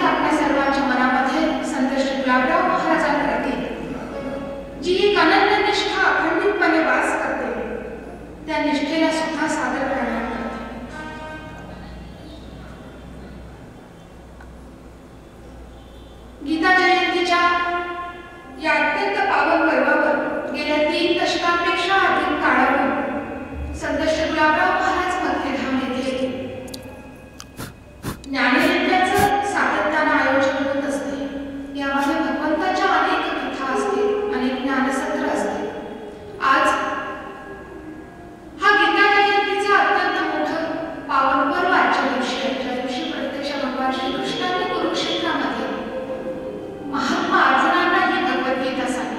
आपल्या सर्वांच्या मनामध्ये संत श्री गुलाबराव महाराजांप्रती जी एक अनन्य निष्ठा अखंडितपणे वास करते, त्या निष्ठेला सुद्धा सादर करणार करते. गीता जयंतीच्या या अत्यंत पावन पर्वावर गेल्या 3 दशकांपेक्षा अधिक काळापूर्वी संत श्री गुलाबराव महाराज मध्यधाम येथे ज्ञानयज्ञाचं सातत्यानं आयोजन होत असते. यामध्ये भगवंताच्या अनेक कथा असतील, अनेक ज्ञानसत्र असतील. आज हा गीता जयंतीचा अत्यंत मोठं पावन पर्व आजच्या दिवशी आहे, ज्या दिवशी प्रत्यक्ष भगवान श्रीकृष्णांनी कुरुक्षेत्रामध्ये महात्मा अर्जुनांना ही भगवद्गीता सांगितली.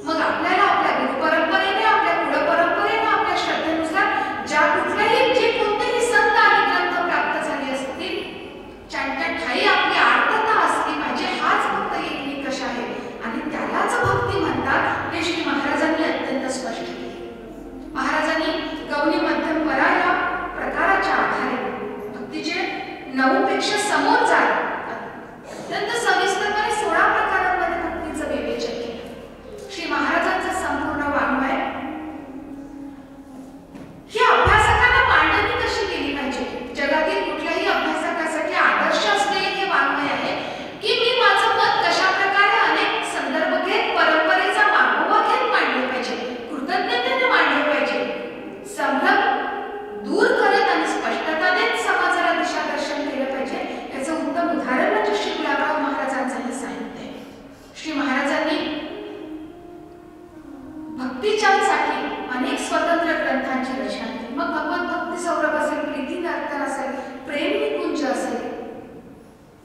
मग आपल्याला आपल्या गुरु परंपरेने, आपल्या कुळ परंपरेने, आपल्या श्रद्धेनुसार ज्या कुठल्याही जे कोणतेही संत आणि ग्रंथ प्राप्त झाले असतील, त्यांच्या ठाई आपली आर्तता असली पाहिजे, हाच फक्त एक निकष आहे. आणि त्यालाच भक्ती म्हणतात, हे श्री महाराजांनी अत्यंत स्पष्ट केले. महाराजांनी गौणी मध्यम परा या प्रकाराच्या आधारे भक्तीचे 9 पेक्षा समोर जात अत्यंत सविस्तरपणे 16 प्रकारांमध्ये भक्तीचं विवेचन केलं. श्री महाराजांचं संपूर्ण वाङ्मय ही अभ्यासकांना मांडणी कशी केली पाहिजे, जगातील कुठल्याही अभ्यासकासाठी आदर्श असलेले हे वाङ्मय आहे की मी माझं मत कशा प्रकारे अनेक संदर्भ घेत, परंपरेचा मागोवा घेत मांडले पाहिजे, कृतज्ञतेने मांडले पाहिजे, संभ्रम दूर करत आणि स्पष्टता देत समाजाला दिशादर्शन केलं पाहिजे. याचं उत्तम उदाहरण म्हणजे श्री गुलाबराव महाराजांचं हे साहित्य आहे. श्री महाराजांनी भक्तीच्यासाठी अनेक स्वतंत्र ग्रंथांची रचना केली. मग भगवत भक्ती सौरभ असेल, प्रीती नर्तन असेल, प्रेम निकुंज असेल,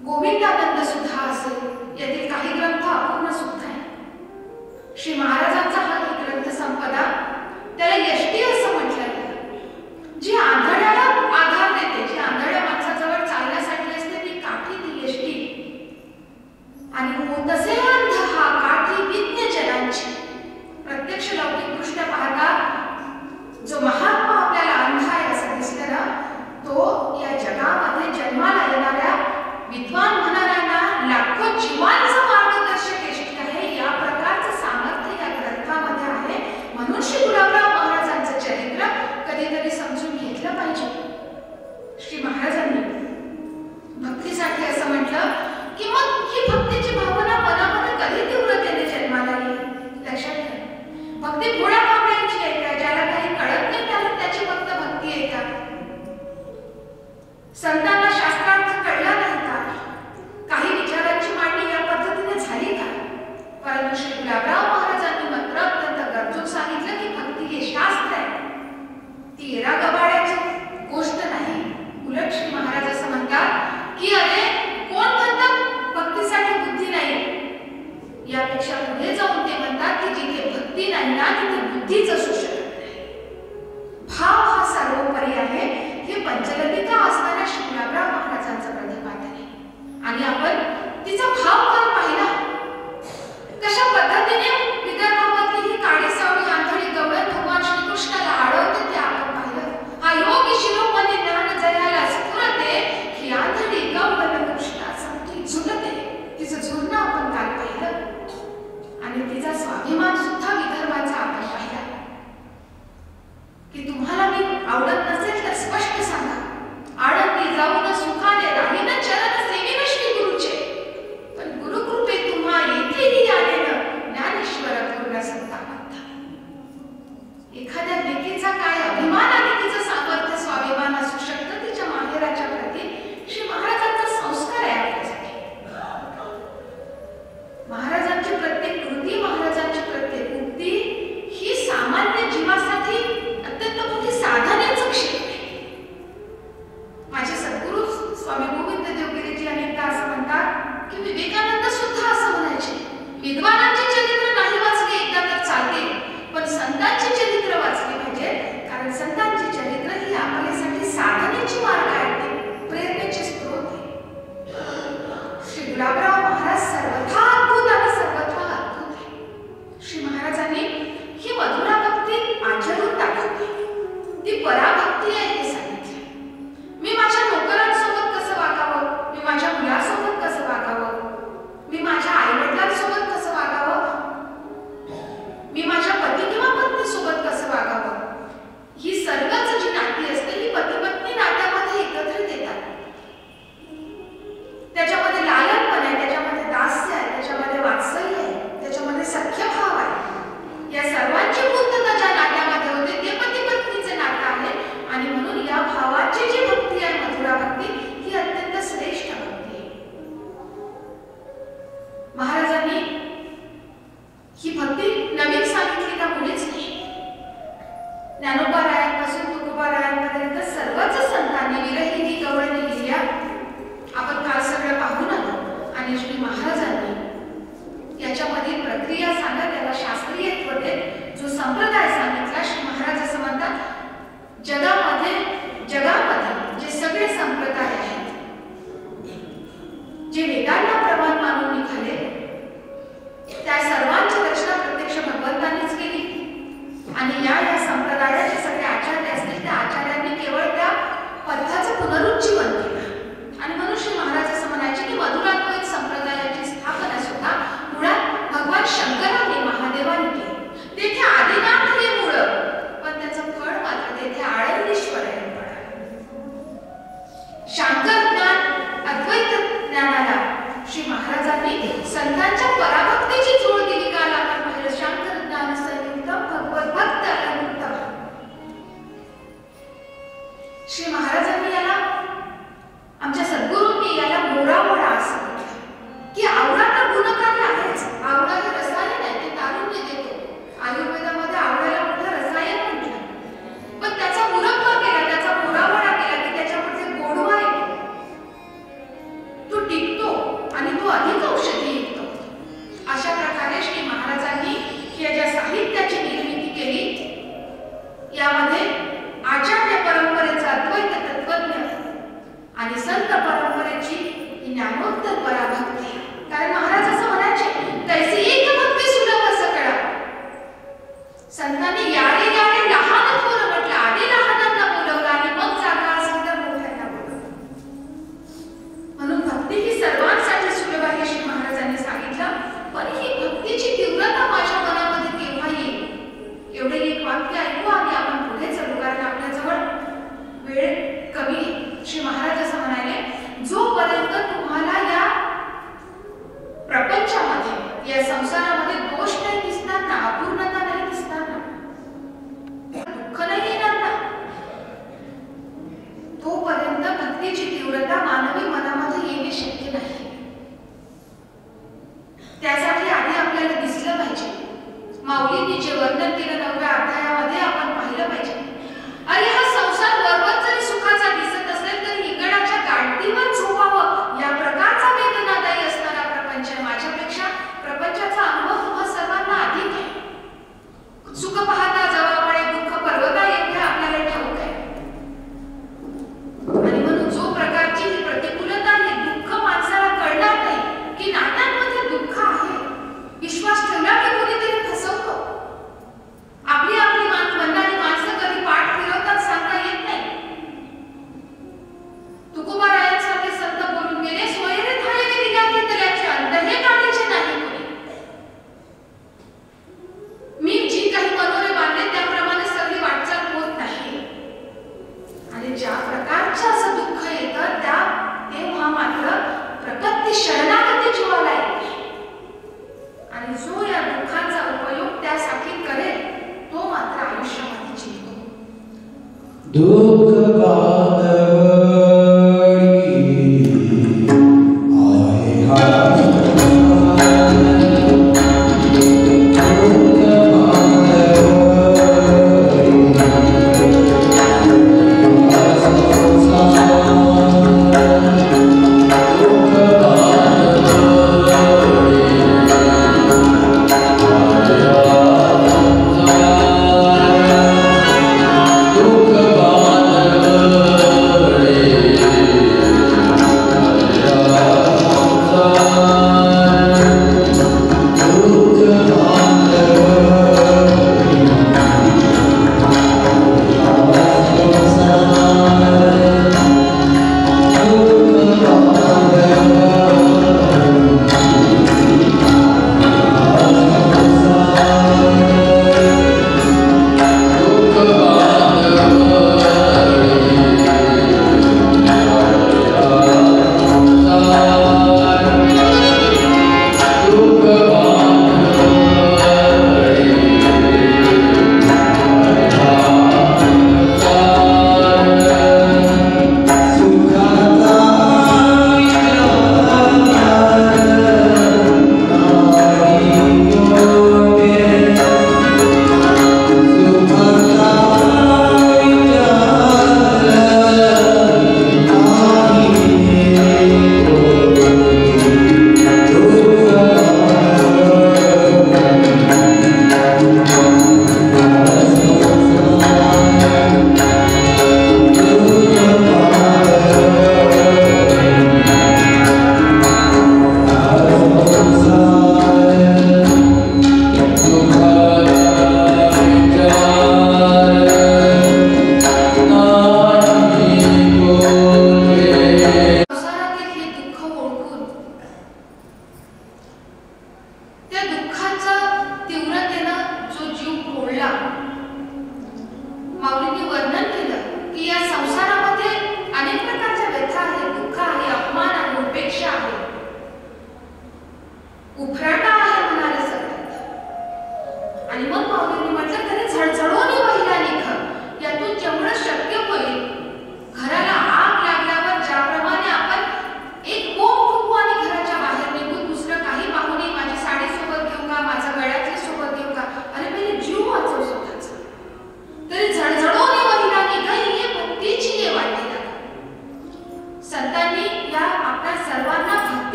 गोविंदानंद सुद्धा असेल, यातील काही ग्रंथ अपूर्ण सुद्धा आहे. श्री महाराजांचा हा ग्रंथ संपदा, त्याला यष्टी असं म्हटलं गेलं, जी आंधळ्याला आधार देते, जी आंधळ्या माणसाजवळ चालण्यासाठी असते ती काठी, ती यष्टी. आणि तसे अंध हा काठी विज्ञ जनांची. प्रत्यक्ष लौकिक दृष्ट्या पाहता जो महात्मा आपल्याला अंध आहे असं दिसतं ना, तो या जगामध्ये जन्माला येणाऱ्या विद्वान म्हणणाऱ्यांना लाखो जीवांचं मार्गदर्शक यष्टी आहे. या प्रकारचं सामर्थ्य या ग्रंथामध्ये आहे. म्हणून श्री गुलाबराव महाराजांचं चरित्र कधीतरी समजून घेतलं पाहिजे. श्री महाराजांनी भक्तीसाठी असं म्हटलं की मग ही भक्तीची भावना मनामध्ये कधी तीव्रतेने जन्माला येईल. लक्षात घ्या, भक्ती भोळ्या भावनांची आहे का? ज्याला काही कळत नाही त्याला त्याची फक्त भक्ती आहे का? संतांना शास्त्रार्थ कळला नाही का? काही विचारांची मांडणी या पद्धतीने झाली का? परंतु श्री गुलाबराव महाराजांनी मात्र अत्यंत गरजून सांगितलं की भक्ती हे शास्त्र आहे, ती एरा गबाळ्याची गोष्ट नाही. उलट श्री महाराज असं म्हणतात की अरे कोण म्हणतात भक्तीसाठी बुद्धी नाही, यापेक्षा पुढे जाऊन ते म्हणतात की जिथे भक्ती नाही ना तिथे बुद्धीच असू शकत नाही. भाव हा सर्वोपरी आहे, हे पंचलतिका असणाऱ्या श्री गुलाबराव महाराजांचं प्रतिपादन आहे. आणि आपण तिचा भाव कर पाहिला, कशा पद्धतीने विदर्भामधली ही काळी सावळी आंधळी गवळण भगवान श्रीकृष्णाला आडवते ते आपण पाहिलं. हा योगी शिरोमणी ज्ञान जयाला स्फुरते, ही आंधळी गवळण कृष्णासाठी झुलते. तिचं झुलणं आपण काल पाहिलं. आणि तिचा स्वाभिमान सुद्धा विदर्भाचा आपण पाहिला. की तुम्हाला मी आवडत नसेल तर स्पष्ट सांगा, आडती जाऊन सुखाने राहीन चरण सेविन श्री गुरुचे, पण गुरुकृपे तुम्हा येथेही आलेलं ज्ञानेश्वर पूर्ण संता म्हणता. एखाद्या लेकीचा काय अभिमान आणि तिचं सामर्थ्य स्वाभिमान असू शकतं तिच्या माहेराच्या प्रती. श्री महाराजांचा संस्कार आहे आपल्यासाठी. महाराजांची प्रत्येक कृती, महाराजांची प्रत्येक उक्ती ही सामान्य जीवासाठी अत्यंत मोठी साधनेचं क्षेत्र आहे. माझे सद्गुरू स्वामी गोविंद देवगिरीजी अनेकदा असं म्हणतात की विवेकानंद सुद्धा असं म्हणायचे, विद्वानांची चरित्र नाही वाचली एकदा तर चालते, पण संतांची चरित्र वाचली पाहिजे. कारण संतांची चरित्र ही आपल्यासाठी साधनेची मार्ग आहे, प्रेरणेचे स्रोत आहे. श्री गुलाबराव महाराज सर्वथा अद्भुत आणि सर्वथा अद्भुत आहे. श्री महाराजांनी ही मधुरा भक्ती आचरून दाखवली, ती पराभक्ती आहे हे सांगितलं. मी माझ्या नोकरांसोबत कसं वागावं, मी माझ्या मुलासोबत कसं वागावं, मी माझ्या आईवडिलांसोबत कसं वागावं, मी माझ्या पती किंवा पत्नीसोबत कसं वागावं, ही सर्वच जी नाती असते ही पती-पत्नी नात्यामध्ये एकत्रित येतात. त्याच्यामध्ये लालनपण आहे, त्याच्यामध्ये दास्य आहे, त्याच्यामध्ये वात्सल्य आहे, त्याच्यामध्ये सख्यभाव आहे. या सर्वांची पूर्तता ज्या नात्यामध्ये होते ते पती-पत्नीचे नातं आहे. आणि म्हणून या भावाची जी भक्ती आहे मधुरा भक्ती ही अत्यंत श्रेष्ठ भक्ती आहे. महाराजांनी ही भक्ती नवीन सांगितली का मुळीच नाही. ज्ञानोबारायांपासून तुकोबारायांपर्यंत सर्वच संतांनी विरहिणी गवळणी लिहिल्या. आपण काल सगळं पाहून आलो. आणि श्री महाराजांनी याच्यामधील प्रक्रिया सांगा, त्याला शास्त्रीय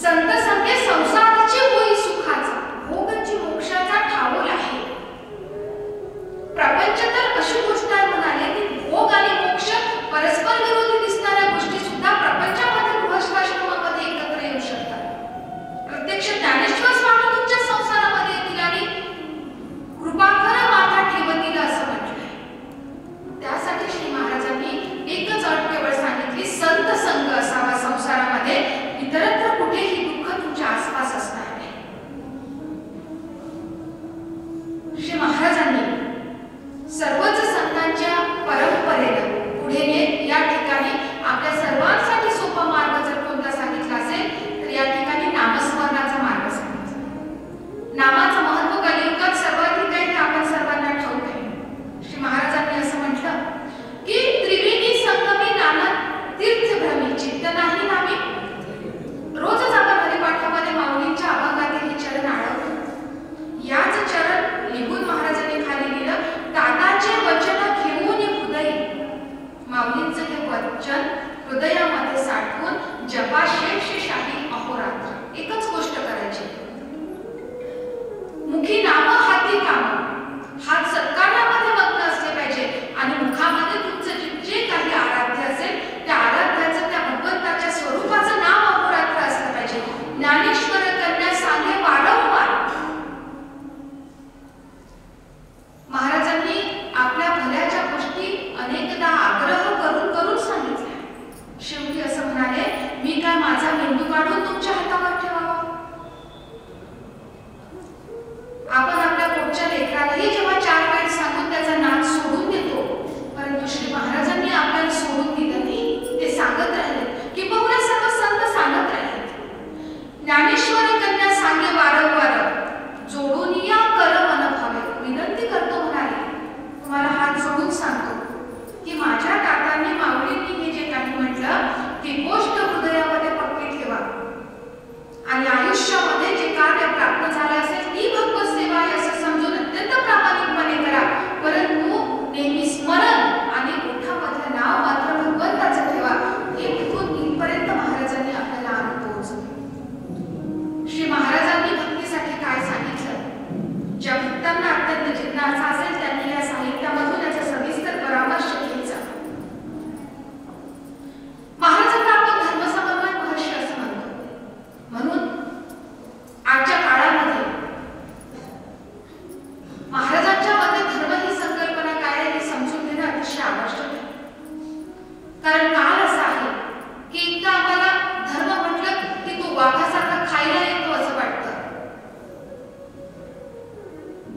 संत संगे संसाराची होई सुखाचा, भोगची मोक्षाचा ठावला.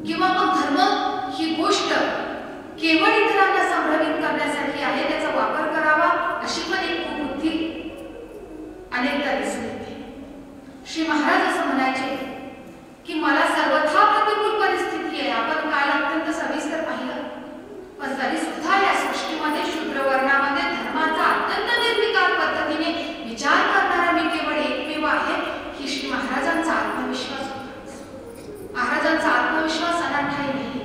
किंवा मग धर्म ही गोष्ट केवळ इतरांना संभ्रमित करण्यासाठी आहे, त्याचा वापर करावा अशी पण एक कुबुद्धी अनेकदा दिसून येते. श्री महाराज असं म्हणायचे की मला सर्वथा प्रतिकूल परिस्थिती आहे. आपण काल अत्यंत सविस्तर पाहिलं, पण तरी सुद्धा या सृष्टीमध्ये शूद्र वर्णामध्ये धर्माचा अत्यंत निर्विकार पद्धतीने विचार करणारा मी केवळ एकमेव आहे. ही श्री महाराजांचा आत्मविश्वास होता. महाराजांचा आत्मविश्वास अनाठाई नाही.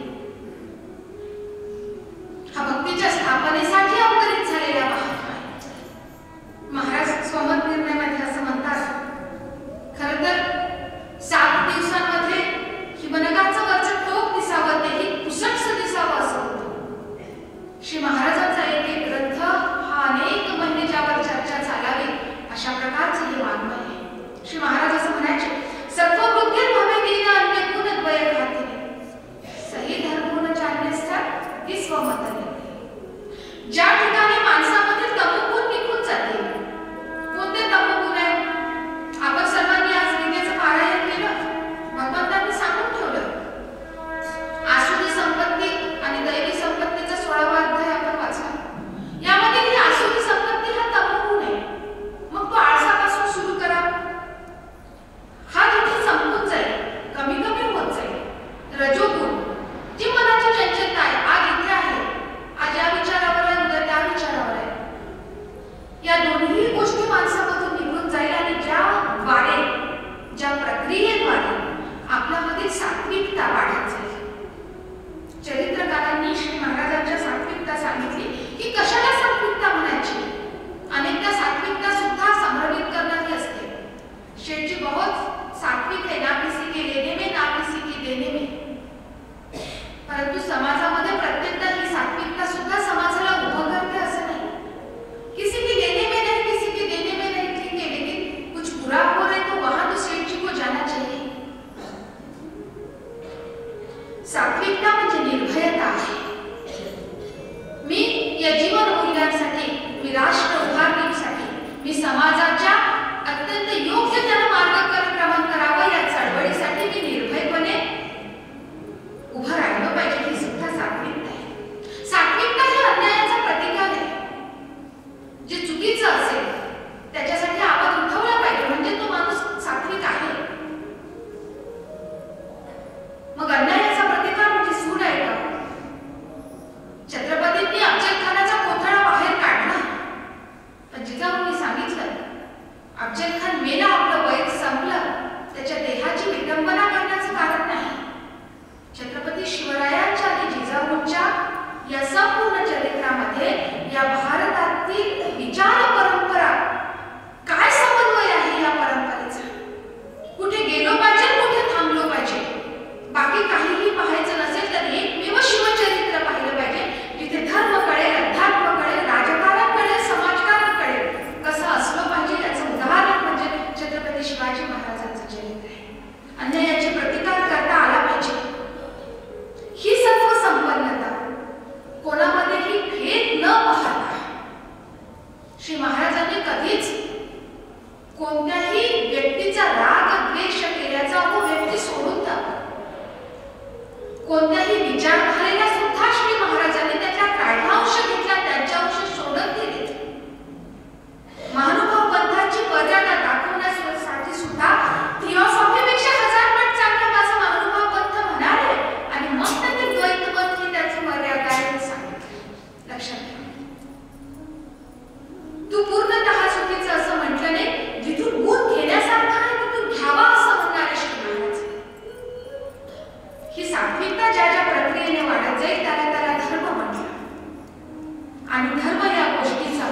हा भक्तीच्या स्थापनेसाठी अवतरित झालेला महात्मा आहे. महाराज स्वमत निर्णयामध्ये असं म्हणतात, खरं तर 7 दिवसांमध्ये हिमनगाचं वरचं टोक दिसावं, तेही पुसटस दिसावं असं होतं. श्री महाराजांचा एक ग्रंथ हा अनेक महिने ज्यावर चर्चा चालावी अशा प्रकारचे हे वाङ्मय आहे. श्री महाराज असं म्हणायचे, सत्ववृद्धी भवे दीन अन्य गुण द्वय घातिने सही धर्मगुण चालण्यास ती स्वमत. ज्या ठिकाणी माणसामध्ये तमोगुण निघून जाते, कोणते तमोगुण आहे? आपण सर्वांनी आज गीतेचं पारायण केलं, भगवंतांनी सांगून ठेवलं. आसुरी संपत्ती आणि दैवी संपत्तीचा 16वा अध्याय आपण वाचला. यामध्ये ही आसुरी संपत्ती हा तमोगुण आहे. मग तो आळसापासून सुरू करा. हा तिथे संपून जाईल, कमी कमी होत जाईल. रजोगुण जी मनाची चंचलता आहे, आज इथे आहे, आज या विचारावर आहे, उद्या त्या विचारावर आहे, या दोन्ही गोष्टी माणसामधून निघून जाईल आणि ज्याद्वारे ज्या प्रक्रियेद्वारे आपल्यामध्ये सात्विकता वाढत जाईल. चरित्रकारांनी श्री महाराजांच्या सात्विकता सांगितली की कशाला सात्विकता म्हणायची. अनेकदा सात्विकता सुद्धा संभ्रमित करणारी असते. शेठजी बहुत सात्विक है, ना किसी के लेने में ना किसी के देने में. परंतु समाजामध्ये प्रत्येकदा ही सात्विकता सुद्धा समाजाला उभं करते असं नाही. किसी के लेने में नहीं, किसी के देने में नहीं, ठीक है, लेकिन कुछ बुरा हो रहा है तो वहां तो सेठ जी को जाना चाहिए. सात्विकता म्हणजे निर्भयता आहे. मी या जीवन मूल्यांसाठी, मी राष्ट्र उभारणीसाठी, मी समाजाच्या अत्यंत योग्य मार्गक्रमण करावं या चळवळीसाठी मी निर्भयपणे उभं राहिलं पाहिजे. ही सुद्धा सात्विकता आहे. सात्विकता ही अन्यायाचा प्रतिकार आहे. जे चुकीचं असेल त्याच्यासाठी आवाज उठवला पाहिजे, म्हणजे तो माणूस सात्विक आहे. मग अन्यायाचा प्रतिकार म्हणजे सूड आहे का? छत्रपतींनी अफजलखानाचा कोथळा बाहेर काढला, पण जिजाऊंनी सांगितलं अफजलखान मेला, आपलं वय संपलं, त्याच्या देहाची विडंबना करण्याचं कारण नाही. छत्रपती शिवरायांच्या आणि जिजाऊंच्या या संपूर्ण चरित्रामध्ये या भारतातील विचार परंपरा काय समन्वय आहे या परंपरेचा. कुठे गेलो पाहिजे, कुठे थांबलो पाहिजे. बाकी काहीही पाहायचं नसेल तर एकमेव शिवचरित्र पाहिलं पाहिजे, जिथे धर्म कळेल, अध्यात्म कळेल, राजकारण कळेल, समाजकारण कळेल. कसं असलं पाहिजे याचं उदाहरण म्हणजे छत्रपती शिवाजी महाराजांचं चरित्र आहे. अन्यायाचे प्रतिकार करता आला पाहिजे. ही सत्व संपन्नता, कोणामध्येही भेद न पाहता श्री महाराजांनी कधीच कोणत्याही व्यक्तीचा राग द्वेष केल्याचा तो व्यक्ती सोडून टाकला. कोणत्याही विचारधारेला सुद्धा श्री महाराजांनी त्याच्या काढा अंश घेतला, त्यांच्या अंश सोडत दिले. महानुभाव पंथाची मर्यादा दाखवण्यासाठी सुद्धा थिओसॉफीपेक्षा 1000 पट चांगला माझा महानुभाव पंथ म्हणाले आणि मग त्यांनी द्वैतमत ही त्याची मर्यादा आहे सांगितलं. लक्षात ठेवा, तू पूर्णतः चुकीचं असं म्हटलं नाही. जिथून गुण घेण्यासारखं आहे तिथून घ्यावा असं म्हणणारे श्री महाराज. ही सात्विकता ज्या ज्या प्रक्रियेने वाढत जाईल त्याला त्याला धर्म म्हटलं. आणि धर्म या गोष्टीचा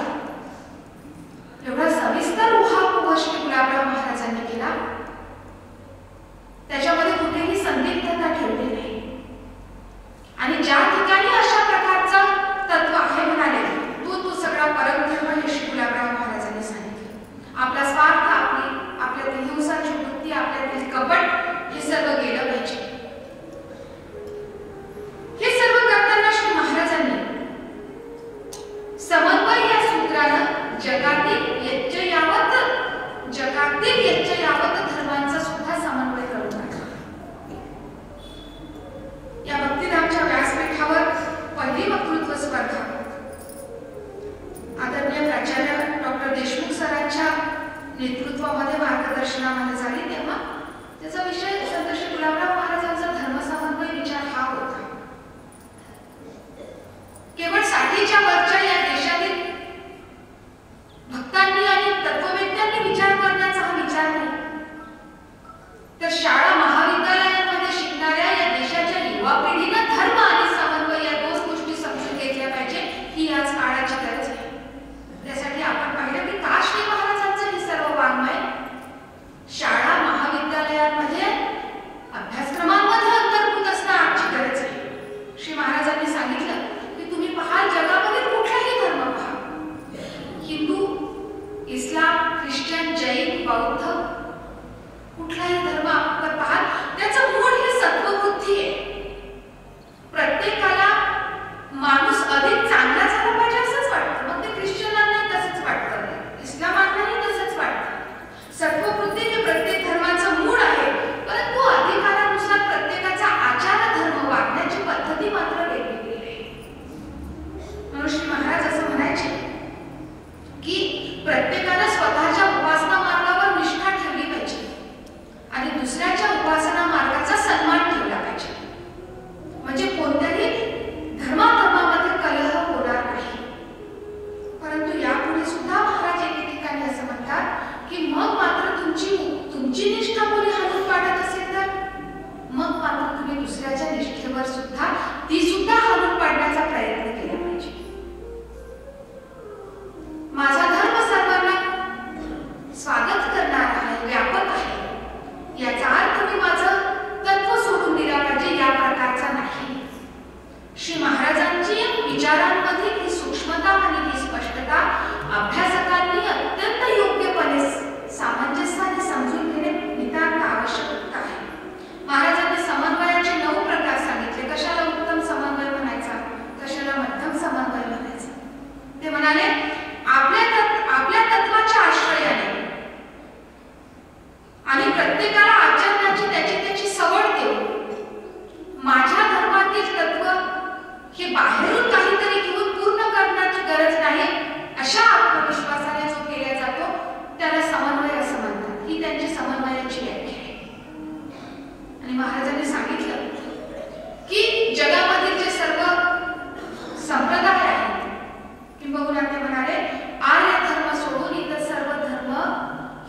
एवढा सविस्तर उहापोह श्री गुलाबराव महाराजांनी केला, त्याच्यामध्ये कुठेही संदिग्धता ठेवली नाही. आणि ज्या ठिकाणी अशा प्रकारचं तत्व आहे म्हणाले तो सगळा परमधर्म हे श्री गुलाबराव महाराजांनी सांगितलं. आपला स्वार्थ, आपल्यातील हिंसाची वृत्ती, आपल्यातील कपट हे सर्व गेलं पाहिजे. हे सर्व करताना श्री महाराजांनी समन्वय या सूत्रानं जगातील यज्ञयावत धर्मांचा सुद्धा समन्वय करून टाकला. युवा पिढीनं धर्म आणि समन्वय या दोन गोष्टी समजून घेतल्या पाहिजे, ही आज काळाची गरज आहे. त्यासाठी आपण पाहिलं की का श्री महाराजांचं हे सर्व वाङ्मय शाळा महाविद्यालयांमध्ये अभ्यासक्रमांमध्ये अंतर्भूत असणं आजची गरज आहे. श्री महाराजांनी सांगितलं की तुम्ही पाहाल जगामध्ये कुठलाही धर्म पहा, हिंदू, इस्लाम, ख्रिश्चन, जैन, बौद्ध, कुठलाही धर्म आपण पाहाल त्याचं मूळ हे सत्वबुद्धी आहे. प्रत्येकाला माणूस अधिक चांगला झाला पाहिजे असंच वाटतं. मग ते ख्रिश्चनांनाही तसंच वाटतं, इस्लामांनाही तसंच वाटतं. सत्वबुद्धी हे प्रत्येक धर्माचं मूळ आहे, परंतु अधिकारानुसार प्रत्येकाचा आचार धर्म वागण्याची पद्धती मात्र वेगवेगळी आहे. म्हणून श्री महाराज असं म्हणायचे की प्रत्येकाला स्वतःच्या उपासना मार्गावर निष्ठा ठेवली पाहिजे आणि दुसऱ्याच्या उपासना मार्गाचा सन्मान ठेवला पाहिजे. म्हणजे कोणत्याही धर्माधर्मामध्ये कलह होणार नाही. परंतु यापुढे सुद्धा महाराज एके ठिकाणी असं म्हणतात की मग मात्र तुमची निष्ठा कोणी हाणून पाडत असेल तर मग मात्र तुम्ही दुसऱ्याच्या निष्ठेवर सुद्धा ती सुद्धा हाणून पाडण्याचा प्रयत्न केला पाहिजे. माझा धर्म सर्वांना स्वागत करणारा आहे, व्यापक आहे. याचा अर्थ मी माझं तत्व सोडून दिला पाहिजे या प्रकारचा नाही. श्री महाराजांची विचारांमध्ये ही सूक्ष्मता आणि ही स्पष्टता अभ्यासकांनी अत्यंत योग्यपणे सामंजस्याने समजून घेणे नितांत आवश्यक आहे. महाराजांनी समन्वयाचे 9 प्रकार सांगितले. कशाला उत्तम समन्वय म्हणायचा, कशाला मध्यम समन्वय म्हणायचा. ते म्हणाले आपल्या तत्वाच्या आश्रयाने आणि प्रत्येकाला आचरणाची त्याची सवड देऊन माझ्या धर्मातील तत्व हे बाहेरून काहीतरी घेऊन पूर्ण करण्याची गरज नाही अशा आत्मविश्वासाने जो केला जातो त्याला समन्वय असं म्हणतात. ही त्यांची समन्वयाची व्याख्या आहे. आणि महाराजांनी सांगितलं की जगामधील जे सर्व संप्रदाय आहेत किंबहुना ते म्हणाले आर्य धर्म सोडून इतर सर्व धर्म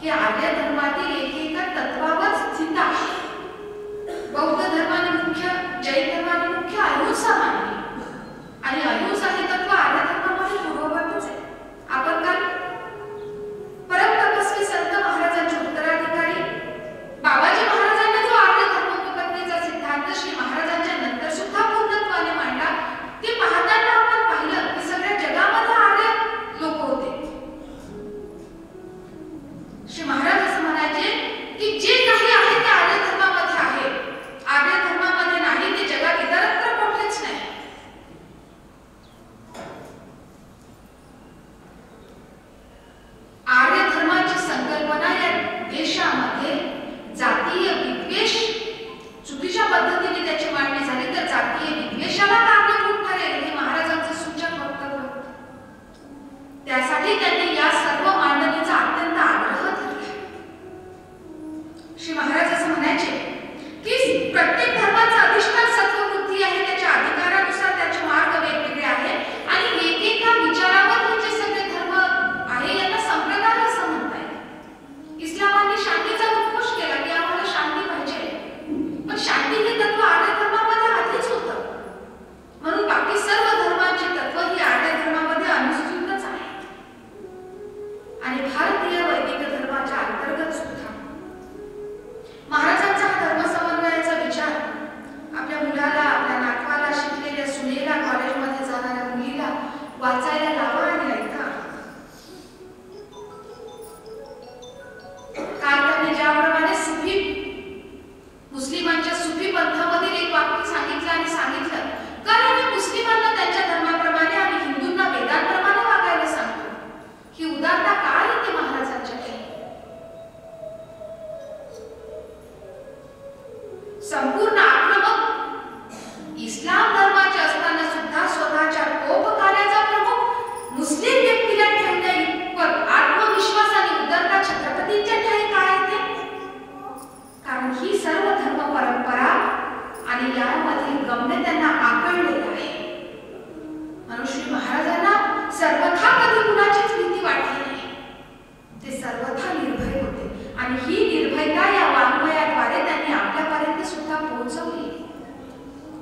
हे आर्य धर्मातील एकेका तत्वावर स्थित आहे. बौद्ध धर्माने मुख्य, जैन धर्माने मुख्य अहिंसा मानली आणि अहिंसा हे तत्व आर्य धर्मामध्ये पूर्ववर्तीच आहे. आपण काल परम तपस्वी संत महाराजांचे उत्तराधिकारी बाबाजी महाराजांनी जो आर्य धर्मपत्नीचा सिद्धांत श्री महाराजांच्या नंतर सुद्धा पूर्णत्वाने मांडला ते पाहताना आपण पाहिलं की सगळ्या जगामध्ये आर्य लोक होते. श्री महाराज असं म्हणायचे की जे काही आहे ते आर्य धर्मामध्ये आहे, आर्य धर्मामध्ये नाही ते जगात इतरत्र कुठेच नाही.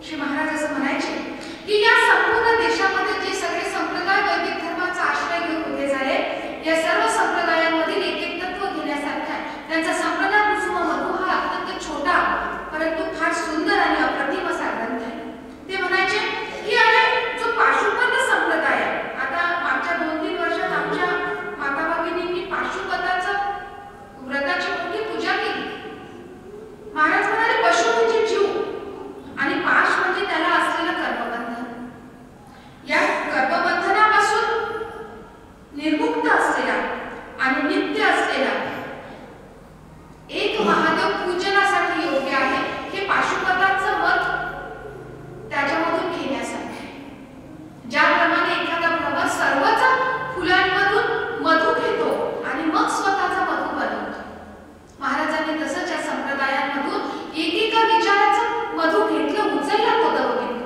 श्री महाराज असं म्हणायचे की या संपूर्ण देशामध्ये जे सगळे संप्रदाय वैदिक धर्माचा आश्रय घेऊन उभे झाले, या सर्व संप्रदायांमधील एक एक तत्व घेण्यासारखा आहे. त्यांचा संप्रदाय कुसुम मधु हा अत्यंत छोटा परंतु फार सुंदर आणि अप्रतिम असा ग्रंथ आहे. ते म्हणायचे की अरे जो पाशुपत संप्रदाय आहे, आता मागच्या 2-3 वर्षात आमच्या माता भगिनींनी पाशुपताचं व्रताची मोठी पूजा केली. महाराज म्हणाले पशु म्हणजे जीव आणि पाश म्हणजे त्याला असलेलं कर्मबंधन. या कर्मबंधनापासून निर्मुक्त असलेला आणि नित्य असलेला एक महादेव पूजनासाठी योग्य आहे, हे पाशुपताचं मत त्याच्यामधून घेण्यासाठी आहे. ज्याप्रमाणे एखादा भ्रमर सर्वच फुलांमधून मधु घेतो आणि मग स्वतःचा मधु बनवतो, महाराजांनी तसंच या संप्रदायांमधून एकेका विचाराचं मधु घेतलं, उचललं पदवगिरी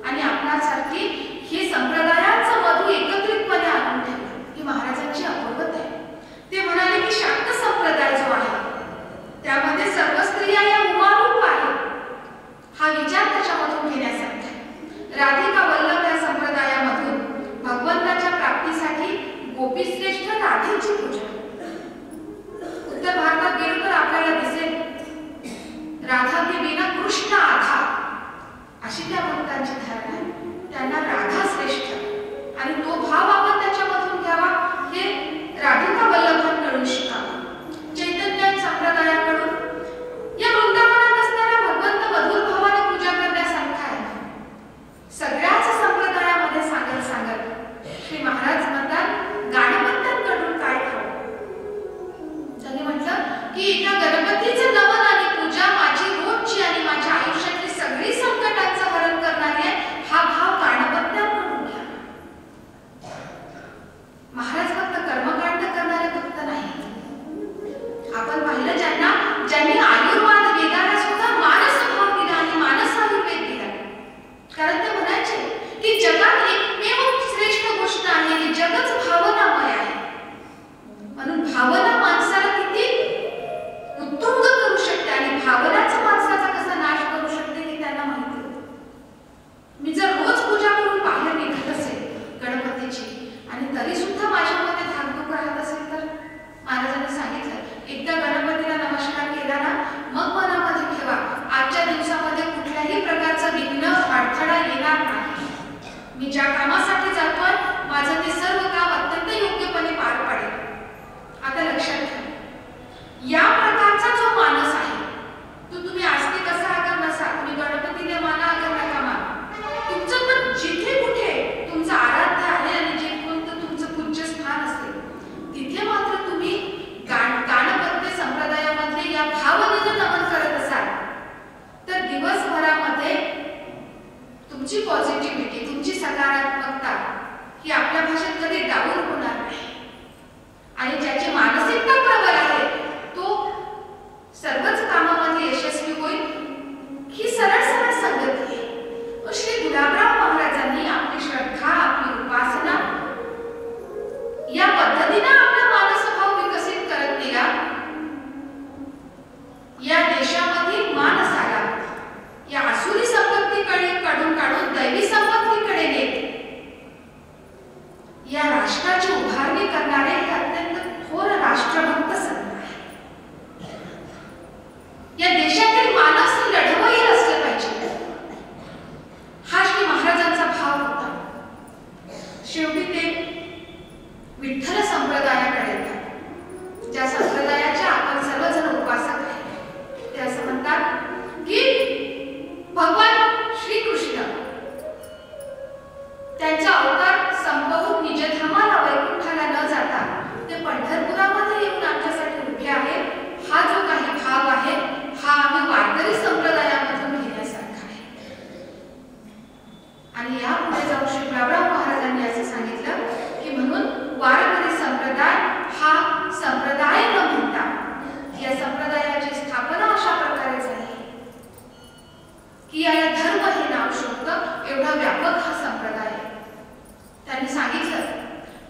आणि आपणासारखी हे संप्रदायांचं मधु एकत्रितपणे आणून ठेवलं. ही महाराजांची अपूर्वता आहे. ते म्हणाले की शाक्त संप्रदाय जो आहे त्यामध्ये सर्व स्त्रिया या उमारूप आहेत, हा विचार त्याच्यामधून घेण्यासारखा आहे. राधिका वल्लभ या संप्रदायामधून भगवंताच्या प्राप्तीसाठी गोपीश्रेष्ठ राधेची पूजा. उत्तर भारतात गेलो तर आपल्याला दिसेल राधा के बिना कृष्ण आधा अशी त्या भक्तांची धारणा आहे. त्यांना राधा श्रेष्ठ आणि तो भाव आपण त्याच्यामधून घ्यावा हे राधिका वल्लभांकडून शिकावं. चैतन्य संप्रदायाकडून या वृंदावनात असणाऱ्या भगवंत मधुर भावाने पूजा करण्यासारखा आहे. सगळ्याच संप्रदायामध्ये सांगत श्री महाराज म्हणतात गणपत्यांकडून काय खावं. त्यांनी म्हटलं की एका गणपतीचं नमन आणि पूजा माझी रोजची आणि माझ्या आयुष्यातली सगळी संकटांचं हरण करणारी आहे, हा भाव गणपत्यांकडून घ्या. महाराज फक्त कर्मकांड करणारे भक्त नाही. आपण पाहिलं ज्यांनी आयुर्वेद वेदाला सुद्धा मानस भाव दिला आणि मानस आयुर्वेद दिला. कारण ते म्हणायचे की जगात एकमेव श्रेष्ठ गोष्ट आहे की जगच भावनामय आहे. म्हणून भावना माणसाला किती उत्तुंग करू शकते आणि भावनाच माणसाचा कसा नाश करू शकते हे त्यांना माहिती होतं. मी जर रोज पूजा करून बाहेर निघत असेल गणपतीची आणि तरी सुद्धा माझ्यामध्ये धाकधूक राहत असेल तर महाराजांनी सांगितलं एकदा गणपतीला नमस्कार केला ना मग मनामध्ये ठेवा आजच्या दिवसामध्ये कुठल्याही प्रकारचं विघ्न अडथळा येणार नाही. मी ज्या कामासाठी जातोय माझं ते सर्व काम अत्यंत योग्यपणे पार पाडेल. आता लक्षात घ्या या प्रकारचा जो मानस आहे तो तुम्ही आस्तिक कसा अगर नसा, तुम्ही गणपतीला माना अगर नका माना, तुमचं पण जिथे कुठे तुमचं आराध्य आहे आणि जे कोणतं तुमचं पूज्य स्थान असेल तिथे मात्र तुम्ही गाणपत्य संप्रदायामध्ये या भावनेनं नमन करत असाल तर दिवसभरामध्ये तुमची पॉझिटिव्हिटी, तुमची सकारात्मकता ही आपल्या भाषेत कधी डाऊन होणार नाही. आणि ज्याची मानसिकता प्रबल आहे तो सर्वच कामामध्ये यशस्वी होईल. ही सरळ सरळ संगती आहे. श्री गुलाबराव महाराजांनी आपली श्रद्धा, आपली उपासना या पद्धतीने आपला मानसभाव विकसित करत नेला. या देशामधील मानसाला या आसुरी संपत्तीकडे काढून दैवी संपत्तीकडे नेत या राष्ट्राची उभारणी करणारे हे अत्यंत थोर राष्ट्रभक्त संत आहेत. या देशातील माणूस लढवयील असले पाहिजे हा श्री महाराजांचा भाव होता. शेवटी ते विठ्ठल संप्रदायाकडे येतात, ज्या संप्रदायाचे आपण सर्वजण उपासक आहे. ते असं म्हणतात की भगवान श्रीकृष्ण त्यांचा अवतार संपवून निजधामाला वैकुंठाला न जाता ते पंढरपुरामध्ये येऊन आमच्यासाठी उभे आहे. हा जो काही भाव आहे हा आम्ही वारकरी संप्रदायामधून घेण्यासारखा आहे. आणि यापुढे जाऊन श्री गुलाबराव महाराजांनी असं सांगितलं की म्हणून वारकरी संप्रदाय हा संप्रदाय न म्हणता या संप्रदायाची स्थापना अशा प्रकारे झाली की याला धर्म हे नाव शोधतं एवढा व्यापक हा संप्रदाय आहे. त्यांनी सांगितलं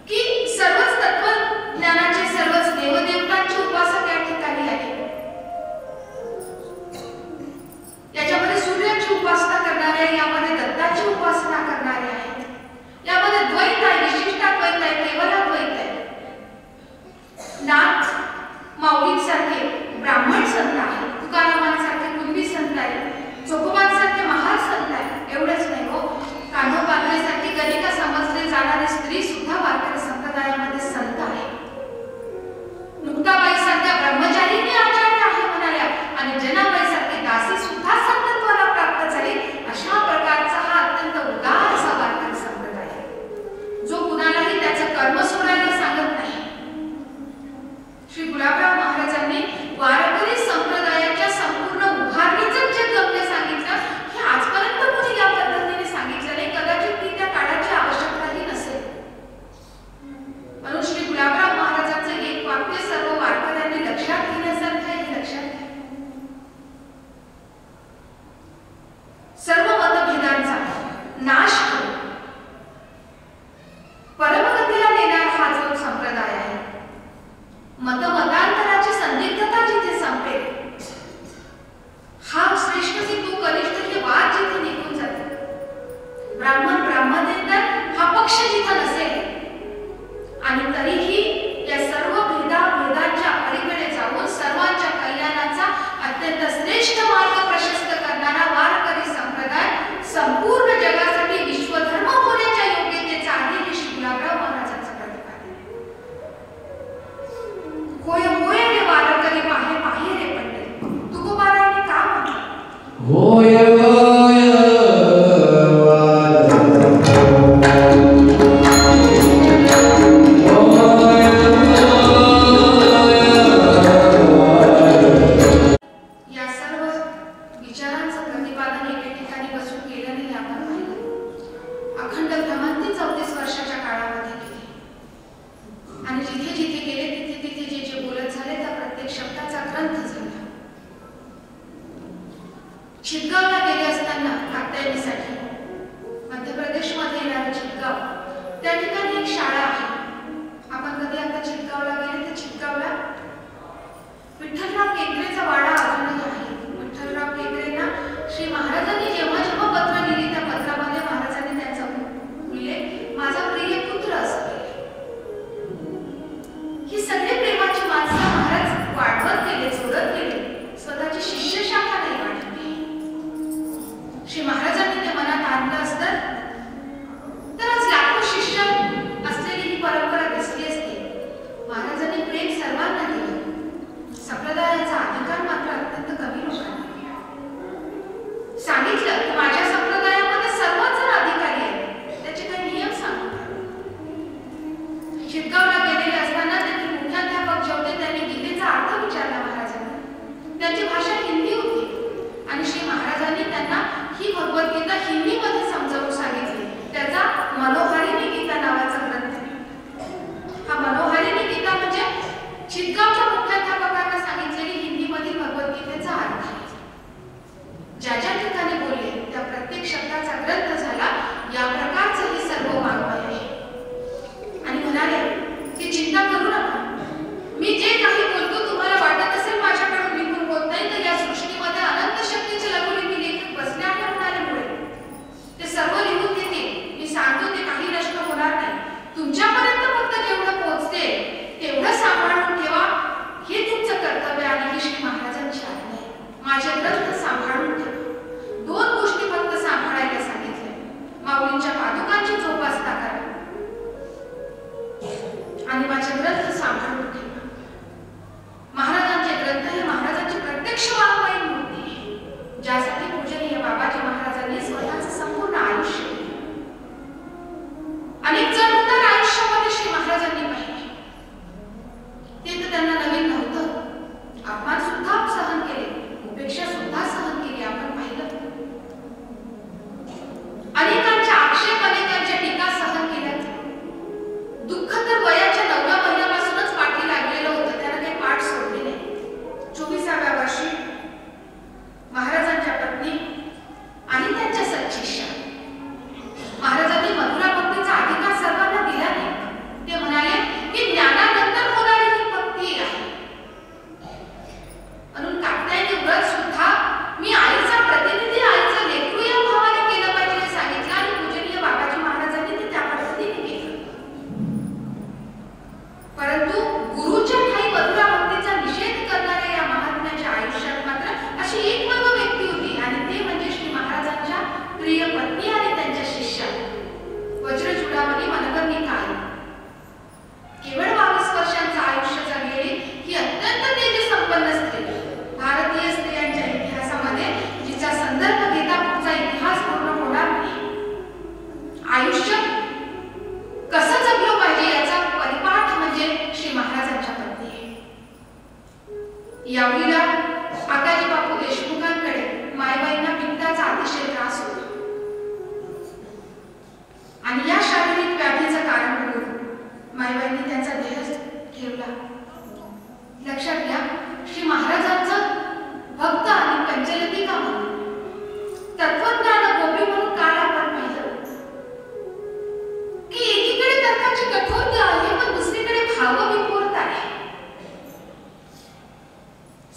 की सर्वच तत्वज्ञानाचे, सर्वच देवदेवतांचे उपासक या ठिकाणी आहे. याच्यामध्ये सूर्याची उपासना करणारे संपूर्ण जगासाठी विश्वधर्म होण्याच्या योग्यतेचा आहे हे श्री गुलाबराव महाराजांचं प्रतिपादन आहे. होय होय रे वारकरी पाहे पाहे रे पंडित, तुकोबारायांनी का म्हटलं? होय होय चितगावला गेले असताना कात्यायनीसाठी मध्य प्रदेशमध्ये येणारं चितगाव, त्या ठिकाणी एक शाळा आहे. आपण कधी आता चितगावला गेले तर चितगावला विठ्ठलराव केकरेचा वाडा अजूनही आहे. विठ्ठलराव केकरेंना श्री महाराजांनी जेव्हा जेव्हा पत्र लिहिली त्या पत्रामध्ये महाराजांनी त्यांचा उल्लेख माझा प्रिय पुत्र असं केले. ही सगळी प्रेमाची माणसं महाराज वाढवत गेले, जोडत गेले, स्वतःची शिष्य शाखा नाही वाढली. श्री महाराजांनी ते मनात आणलं असतं तर आज लाखो शिष्य असलेली ही परंपरा दिसली असती. महाराजांनी प्रेम सर्वांना दिलं, संप्रदायाचा अधिकार मात्र अत्यंत कमी लोकांना दिला. सांगितलं की माझ्या संप्रदायामध्ये सर्वच जण अधिकारी आहेत, त्याचे काही नियम सांगतात. चितगावला गेलेले असताना तेथील मुख्याध्यापक जे होते त्यांनी गीतेचा अर्थ विचारला महाराजांना. त्यांची भाषा हिंदी होती आणि श्री महाराजांनी त्यांना ही भगवद्गीता हिंदीमध्ये समजावून सांगितली. त्याचा मनोहारिणी गीता नावाचा ग्रंथ आहे. हा मनोहारिणी गीता म्हणजे चितगावच्या मुख्याध्यापकांना सांगितलेली हिंदीमधील भगवद्गीतेचा अर्थ आहे. ज्या ज्या ठिकाणी बोलले त्या प्रत्येक शब्दाचा ग्रंथ झाला. या प्रकारचं हे सर्व वाङ्मय आहे. आणि म्हणाले की चिंता करू नका, मी जे काही बोलतो तुम्हाला वाटत असेल माझ्याकडून निघून होत नाही, तर या सृष्टीमध्ये अनंत शक्तीचे लघुलिपी लेखक बसले आहे म्हणाल्यामुळे ते सर्व लिहून देतील. मी सांगतो ते काही नष्ट होणार नाही. तुमच्यापर्यंत फक्त जेवढं पोहोचते तेवढं सांभाळून ठेवा, हे तुमचं कर्तव्य आणि ही श्री महाराजांची आज्ञा आहे. माझे ग्रंथ सांभाळून ठेवा. दोन गोष्टी फक्त सांभाळायला सांगितल्या. माऊलींच्या पादुकांची जोपासना करा आणि माझे ग्रंथ सांभाळून ठेवा. महाराजांचे ग्रंथ हे महाराजांची प्रत्यक्ष वाङ्मयीन मूर्ती आहे, ज्यासाठी पूजनीय बाबाजी महाराजांनी स्वतःचं संपूर्ण आयुष्य दिलं. अनेक जण उतर आयुष्यामध्ये श्री महाराजांनी पाहिले, ते तर त्यांना नवीन नव्हतं. अपमान सुद्धा सहन केले, उपेक्षा सुद्धा सहन केली. आपण पाहिलं अनेकांचे आक्षेप, अनेकांच्या टीका सहन केल्या. दुःख तर वयाच्या 9व्या महिन्यापासूनच पाठी लागलेलं होतं, त्यानं काही पाठ सोडले नाही. 24व्या वर्षी महाराजांच्या पत्नी आणि त्यांच्या सच्शिष्या महाराजांनी मधुरा भक्तीचा अधिकार सर्वांना दिला नाही. ते म्हणाले की ज्ञानानंतर होणारी ही भक्ती आहे. म्हणून कात्यायनी व्रत सुद्धा मी आईचा प्रतिनिधी, आईचं लेकरू या भावाने केलं पाहिजे हे सांगितलं आणि पूजनीय बाबाजी महाराजांनी ते त्या पद्धतीने केलं. परंतु गुरुच्या ठाई मधुरा भक्तीचा निषेध करणाऱ्या या महात्म्याच्या आयुष्यात मात्र अशी एकमेव व्यक्ती होती आणि ते म्हणजे श्री महाराजांच्या प्रिय पत्नी आणि त्यांच्या शिष्या वज्रचूडामणी मनोगर्णिका आई. केवळ 22 वर्षांचं आयुष्य जगलेली ही अत्यंत तेजसंपन्न स्त्री, भारतीय स्त्रियांच्या इतिहासामध्ये जिचा संदर्भ घेता पुढचा इतिहास पूर्ण होणार नाही. आयुष्य कसं जगलं पाहिजे याचा परिपाठ म्हणजे श्री महाराजांच्या पत्नी आहे. यावेळीला आकाजी बापू देशमुखांकडे मायबाईंना पित्ताचा अतिशय त्रास होता आणि या शारीरिक व्याधीचं कारण बघून मायबाईंनी त्यांचा देह ठेवला. लक्षात घ्या, श्री महाराजांचं भक्त आणि पंचलतिका म्हणून, तत्वज्ञान गोपी म्हणून काल आपण पाहिलं की एकीकडे तर्काची कठोरता आहे पण दुसरीकडे भावविपूर्णता आहे.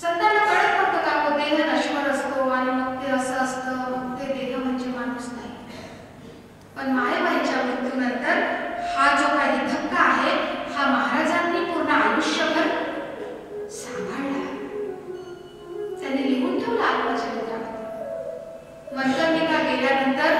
संतांना कळत नव्हतं का तो देह नश्वर असतो आणि मग ते असं असतं, मग ते देह म्हणजे माणूस नाही. पण मायबाईंच्या मृत्यूनंतर हा जो काही धक्का आहे हा महाराजांनी पूर्ण आयुष्यभर सांभाळला. त्यांनी लिहून ठेवला आत्मचरित्रामध्ये. मनकर्णिका गेल्यानंतर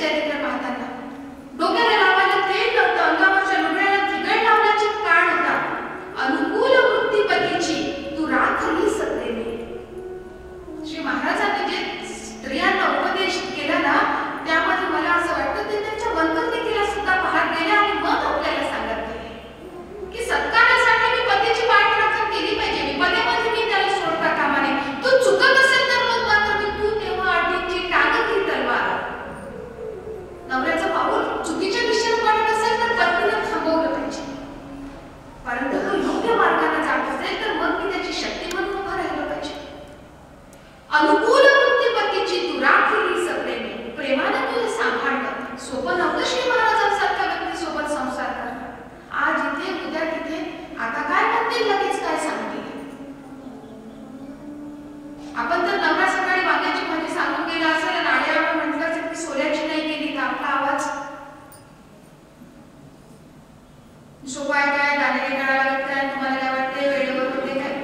चरित्र पाहताना. डोक्याला लावायला तेल नव्हतं, अंगावरच्या लुगड्याला थिगड लावण्याची काळ होता. अनुकूल वृत्तीपतीची तू राखली सत्तेने. श्री महाराजांनी जे स्त्रियांना उपदेश केला ना, त्यामध्ये मला असं वाटतं ते त्यांच्या वंदनीतीला सुद्धा पाहत गेले आणि मग आपल्याला सांगत गेले की सत्कारासाठी मी पतीची पाठराखण केली पाहिजे. विपदेमध्ये मी त्याला सोडता कामा नये. तो चुकत असेल तर मग मात्र तू तेव्हा अटीची टांगती तलवार. नवऱ्याचं पाऊल चुकीच्या दिशेने पडत असेल तर पत्नीनं थांबवलं पाहिजे. परंतु तो योग्य मार्गाने जात असेल तर मग मी त्याची शक्ती म्हणून उभं राहिलं पाहिजे. अनुकूल वृत्तीपतीची तू राखली सप्रेमे. प्रेमाने तुझे सांभाळणं सोपं नव्हतं श्री महाराजांसारख्या व्यक्तीसोबत संसार करणं. आज इथे उद्या तिथे, आता काय म्हणतील लगेच काय सांगतील. आपण तर नवरा सकाळी वांग्याची भाजी सांगून गेला असेल आणि आड्यावर म्हटलं असेल की सोल्याची नाही केली तर आपला आवाज शोभा आहे काय, दाणे काढायला लागत काय, तुम्हाला काय वाटते, वेळेवर होते काय.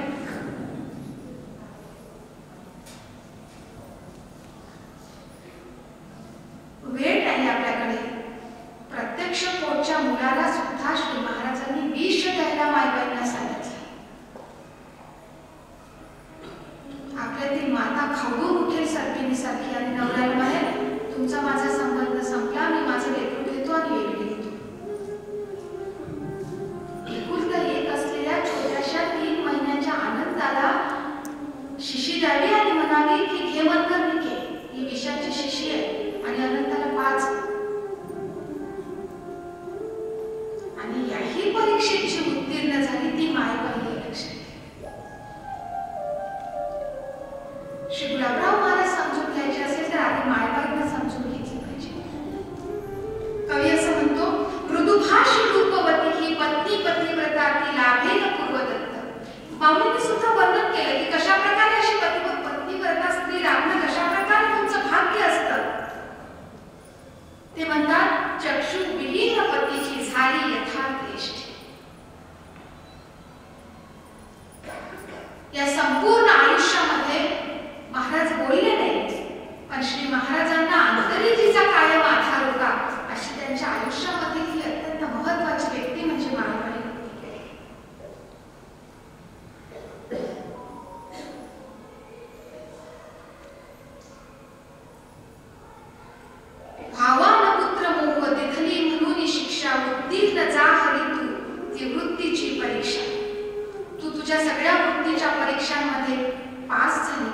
वेळ नाही आपल्याकडे. प्रत्यक्ष पोटच्या मुलाला सुद्धा श्री महाराजांनी विष द्यायला मायबाईंना सांगितलं. आपल्यातील माता खाऊन उठेल सारखी आणि नवऱ्याला म्हणे तुमचा माझा संबंध संपला, मी माझं लेकरू घेतो आणि वेगळी घेतो. एकुलता एक असलेल्या छोट्याशा 3 महिन्याच्या आनंदाला शिशी द्यावी आणि म्हणावी की घे मनकर मी घे, ही विषाची शिशी आहे आणि अनंताला 5. आणि याही परीक्षेत जी उत्तीर्ण झाली ती मायबाई लक्षात. श्री गुलाबराव महाराज समजून घ्यायचे असेल तर आधी मायबाईंना समजून घेतले पाहिजे. कवी असं म्हणतो, मृदुभाषी रूपवती ही पत्नी पतिव्रता ती लाभेल पूर्वदत्त. माऊलींनी सुद्धा वर्णन केलं की कशा प्रकारे अशी पतिव्रता स्त्री लाभणं कशा प्रकारे तुमचं भाग्य असतं. ते म्हणतात चक्षु विहीन पतीची झाली यथार्थेष्ट. या संपूर्ण आयुष्यामध्ये महाराज बोलले नाहीत, पण श्री महाराजांना अंतरीजीचा कायम आधार होता. अशी त्यांच्या आयुष्यामध्ये ही अत्यंत महत्वाची व्यक्ती म्हणजे मायबाई. भावान पुत्र मोह तिथली म्हणून शिक्षा उत्तीर्ण जा हरी तू ती वृत्तीची परीक्षा. तू तुझ्या सगळ्या वृत्तीच्या परीक्षांमध्ये पास झाली.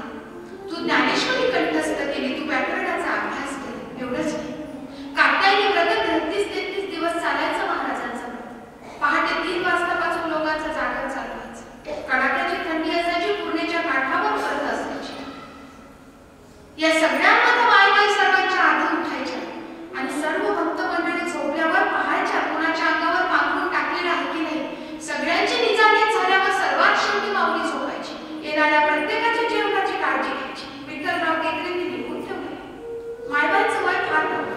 तू ज्ञानेश्वरी कंठस्थ केली, तू व्याकरणाचा अभ्यास केला. एवढंच नाही, कात्यायनी व्रत 33-33 दिवस चालायचं महाराजांचं. पहाटे 3 वाजतापासून लोकांचं जागर चालवायचं. कडाक्याची थंडी असायची, पूर्णेच्या काठावर परत असायची. या सगळ्यांमध्ये मायबाई सर्वांच्या आधी उठायच्या आणि सर्व भक्त मंडळी झोपल्यावर पाहायच्या कुणाच्या अंगावर पांघरून टाकलेलं आहे की नाही. सगळ्यांची निजानीत झाल्यावर सर्वात शेवटी माऊली झोपायची. येणाऱ्या प्रत्येकाच्या जीवनाची काळजी घ्यायची. विठ्ठलराव केकरेंनी लिहून ठेवले. मायबाईंचं वय फार नव्हतं.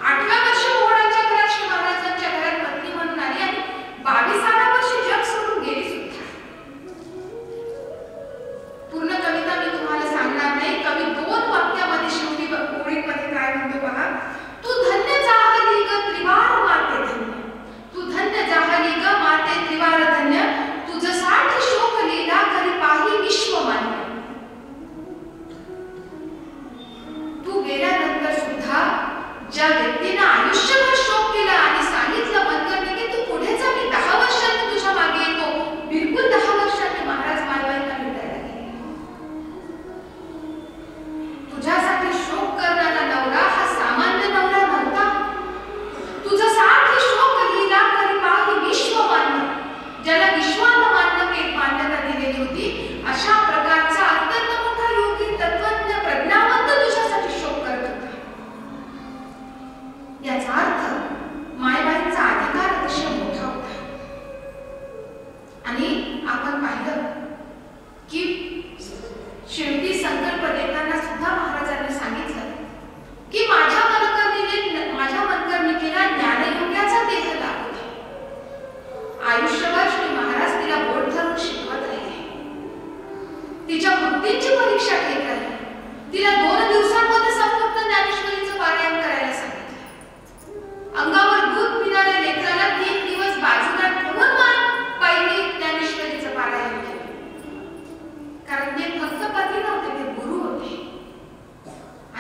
8व्या वर्षी मोहडाच्या घरात श्री महाराजांच्या घरात पत्नी म्हणून आली आणि 22व्या वर्षी जग सोडून गेली सुद्धा. पूर्ण कविता मी तुम्हाला सांगणार नाही. कवी 2 वाक्यामध्ये शेवटी ओळीमध्ये काय म्हणतो बघा. तू धन्य जाहली ग त्रिवार माते धन्य. तू धन्य जाहली ग माते त्रिवार धन्य. तुझसाठी शोक लीला करी पाही विश्वमान्य. तू गेल्यानंतर सुद्धा ज्या व्यक्तीने आयुष्यभर शोक केला आणि सांगितलं मनकरने की तू पुढे जा, मी 10 वर्षांनी तुझ्या मागे येतो, बिलकुल 10 वर्षांनी महाराज मायबाईंना भेटायला गेले. तुझ्यासाठी शोक करणारा नवरा हा सामान्य नवरा नव्हता. तुझ्यासाठी शोक लीला करी पाही विश्वमान्य. ज्याला विश्वानं मान्यता दिलेली होती अशा प्रकारचा अत्यंत मोठा योगी तत्वज्ञ प्रज्ञावंत तुझ्यासाठी शोक करत होता. याचा अर्थ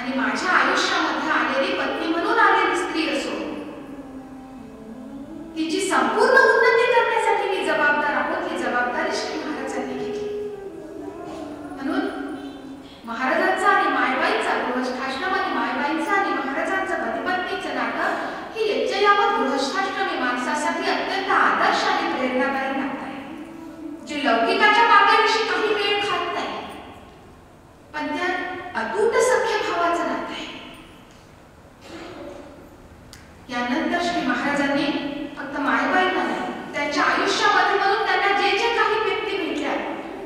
आणि माझ्या आयुष्यामध्ये आलेली पत्नी म्हणून आलेली स्त्री असो, तिची संपूर्ण उन्नती करण्यासाठी मी जबाबदार आहोत, ही जबाबदारी श्री महाराजांनी घेतली. म्हणून महाराजांचा आणि मायबाईंचा, गृहस्थाश्रम आणि मायबाईंचा आणि महाराजांचं पतिपत्नीचं नातं हे यज्ञयावत गृहस्थाश्रमी माणसासाठी अत्यंत आदर्श आणि प्रेरणादायी नातं आहे, जे लौकिकाच्या पातळीशी काही वेळ खात नाही, पण त्यात अतूट सख्य भावाचं नातं आहे. यानंतर श्री महाराजांनी फक्त मायबाईंना नाही, त्यांच्या आयुष्यामध्ये म्हणून त्यांना जे जे काही व्यक्ती भेटल्या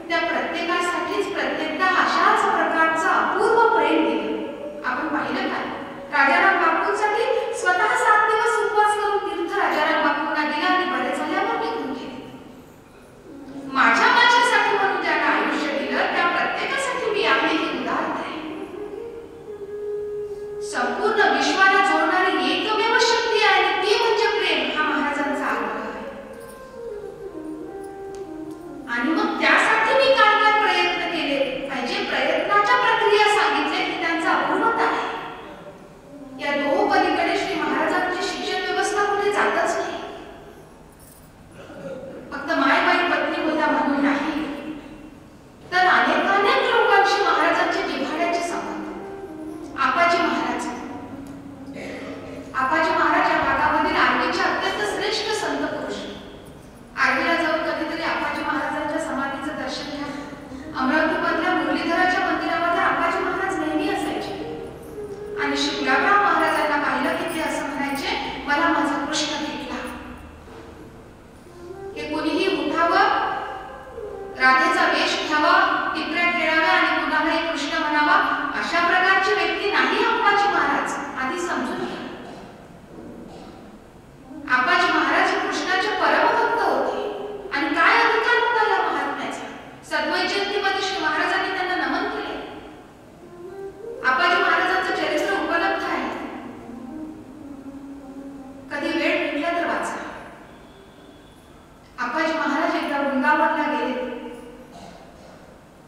त्या प्रत्येकासाठीच प्रत्येकदा अशाच प्रकारचं अपूर्व प्रेम दिलं. आपण पाहिलं का, राजाराम बापूंसाठी स्वतः 7 दिवस उपवास करून तीर्थ राजाराम बापूंना दिला आणि बरे झाल्यावर निघून गेले. माझ्यासाठी म्हणून ज्यांना आयुष्य दिलं त्या प्रत्येकासाठी मी आहे ही उदाहरण आहे. संपूर्ण विश्वाला जोडणारी एकमेव शक्ती आहे आणि ती म्हणजे प्रेम, हा महाराजांचा आग्रह आहे. आणि मग त्यासाठी मी काय काय प्रयत्न केले पाहिजे, प्रयत्नाच्या प्रक्रिया सांगितल्या की त्यांचा अपूर्णता आहे. या दोन पलीकडे श्री महाराजांची शिक्षण व्यवस्था कुठे जातच नाही. फक्त मायबाई पत्नी होत्या म्हणून नाही, तर अनेक लोकांशी महाराजांचे जिव्हाळ्याचे संबंध. आपाजी महाराज या भागामधील आर्वीचे अत्यंत श्रेष्ठ संत पुरुष. आर्वीला जाऊन कधीतरी आपाजी महाराजांच्या समाधीचं दर्शन घ्या. अमरावतीमधल्या मुरलीधराच्या मंदिरामध्ये आपाजी महाराज नेहमी असायचे आणि श्री गुलाबराव महाराजांना पाहिलं की ते असं म्हणायचे, मला माझा कृष्ण भेटला. हे कोणीही उठावं, राधेचा वेश घ्यावा, टिपऱ्या खेळाव्या आणि पुन्हा काही कृष्ण म्हणावा, अशा प्रकारची व्यक्ती नाही आप्पाजी महाराज. आधी समजून घ्या. आप्पाजी महाराज कृष्णाचे परमभक्त होते आणि काय अधिकार होता या महात्म्याचा. सद्वै जयंतीमध्ये श्री महाराजांनी त्यांना नमन केले. आप्पाजी महाराजांचं चरित्र उपलब्ध आहे, कधी वेळ भेटला तर वाचा. आप्पाजी महाराज एकदा वृंदावनला गेले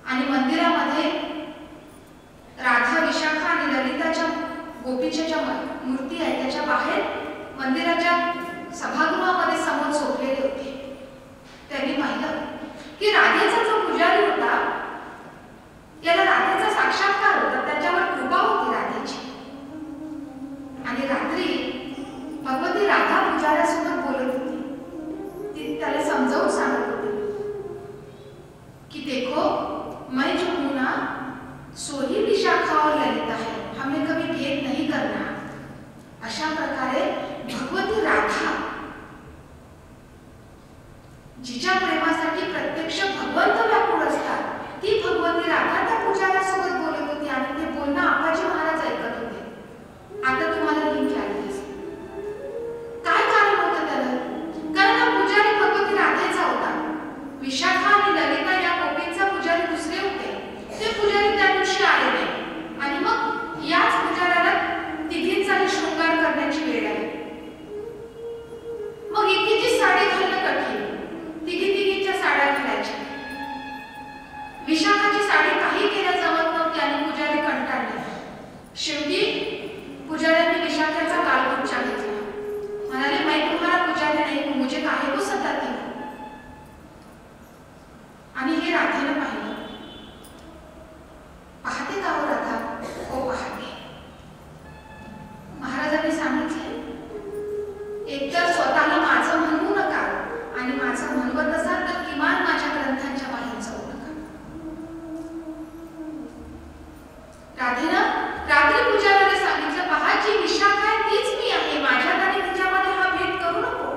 आणि मंदिरामध्ये राधा, विशाखा आणि ललिताच्या गोपीच्या ज्या मूर्ती आहेत त्याच्या बाहेर मंदिराच्या सभागृहामध्ये समोर झोपलेले होते. त्यांनी पाहिलं की राधेचा जो पुजारी होता याला राधेचा साक्षात्कार होता, त्याच्यावर कृपा होती राधेची. आणि रात्री भगवती राधा पुजाऱ्यासोबत बोलत होती. ती त्याला समजावून सांगत होती की देखो मैं जो हूं ना सो ही विशाखा और ललिता है, हमें कभी भेद नहीं करना. अशा प्रकारे भगवती राधा जिच्या प्रेमासाठी प्रत्यक्ष भगवंत व्यापूळ असतात, ती भगवती राधा त्या पुजाऱ्यासोबत बोलत होती आणि ते बोलणं आप्पाजी महाराज ऐकत होते. आता तुम्हाला लिंक आली असेल. काय कारण होतं त्याला? कारण हा पुजारी भगवती राधेचा होता. विशाखा आणि ललिता या गोपींचा पुजारी दुसरे होते. ते पुजारी त्या दिवशी आले नाही आणि मग याच पुजाऱ्याला तिघींचाही शृंगार करण्याची वेळ आली. मग एकीची साडी घालणं कठीण, तिघींच्या साड्या घालायच्या. विशाखाची साडी काही केल्या जमत नव्हती आणि पुजारी कंटाळले. शेवटी पुजाऱ्यांनी विशाखाचा कालगुच्चा घेतला. म्हणाले, मैं तुम्हारा पुजारी नहीं हूं, मुझे काहे को सताती हो. आणि हे राधेनं पाहिलं. पाहते का हो राधा? हो पाहते. महाराजांनी सांगितले, एकतर स्वतःला माझं म्हणू नका आणि माझं म्हणवत असाल तर किमान माझ्या ग्रंथांच्या बाहेर जाऊ नका. राधेनं रात्री पुजाऱ्याला सांगितलं, पहा जी विशाखा आहे तीच मी आहे, माझ्यात आणि तिच्यामध्ये हा भेद करू नको.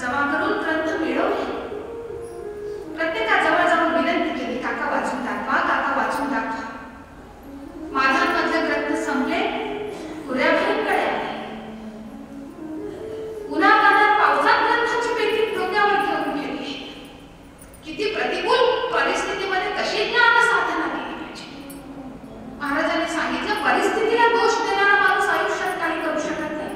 जमा करून ग्रंथ मिळवले. प्रत्येकाजवळ जाऊन विनंती केली, काका वाचून दाखवा, काका वाचून दाखवा. माधांमधले ग्रंथ संपले, कुऱ्याबाईंकडे आले. उन्हातान्हात पावसात ग्रंथाची पेटी डोक्यावर घेऊन गेली. किती प्रतिकूल परिस्थितीमध्ये कशी ज्ञान साधना केली पाहिजे. महाराजांनी सांगितलं, परिस्थितीला दोष देणारा माणूस आयुष्यात काही करू शकत नाही.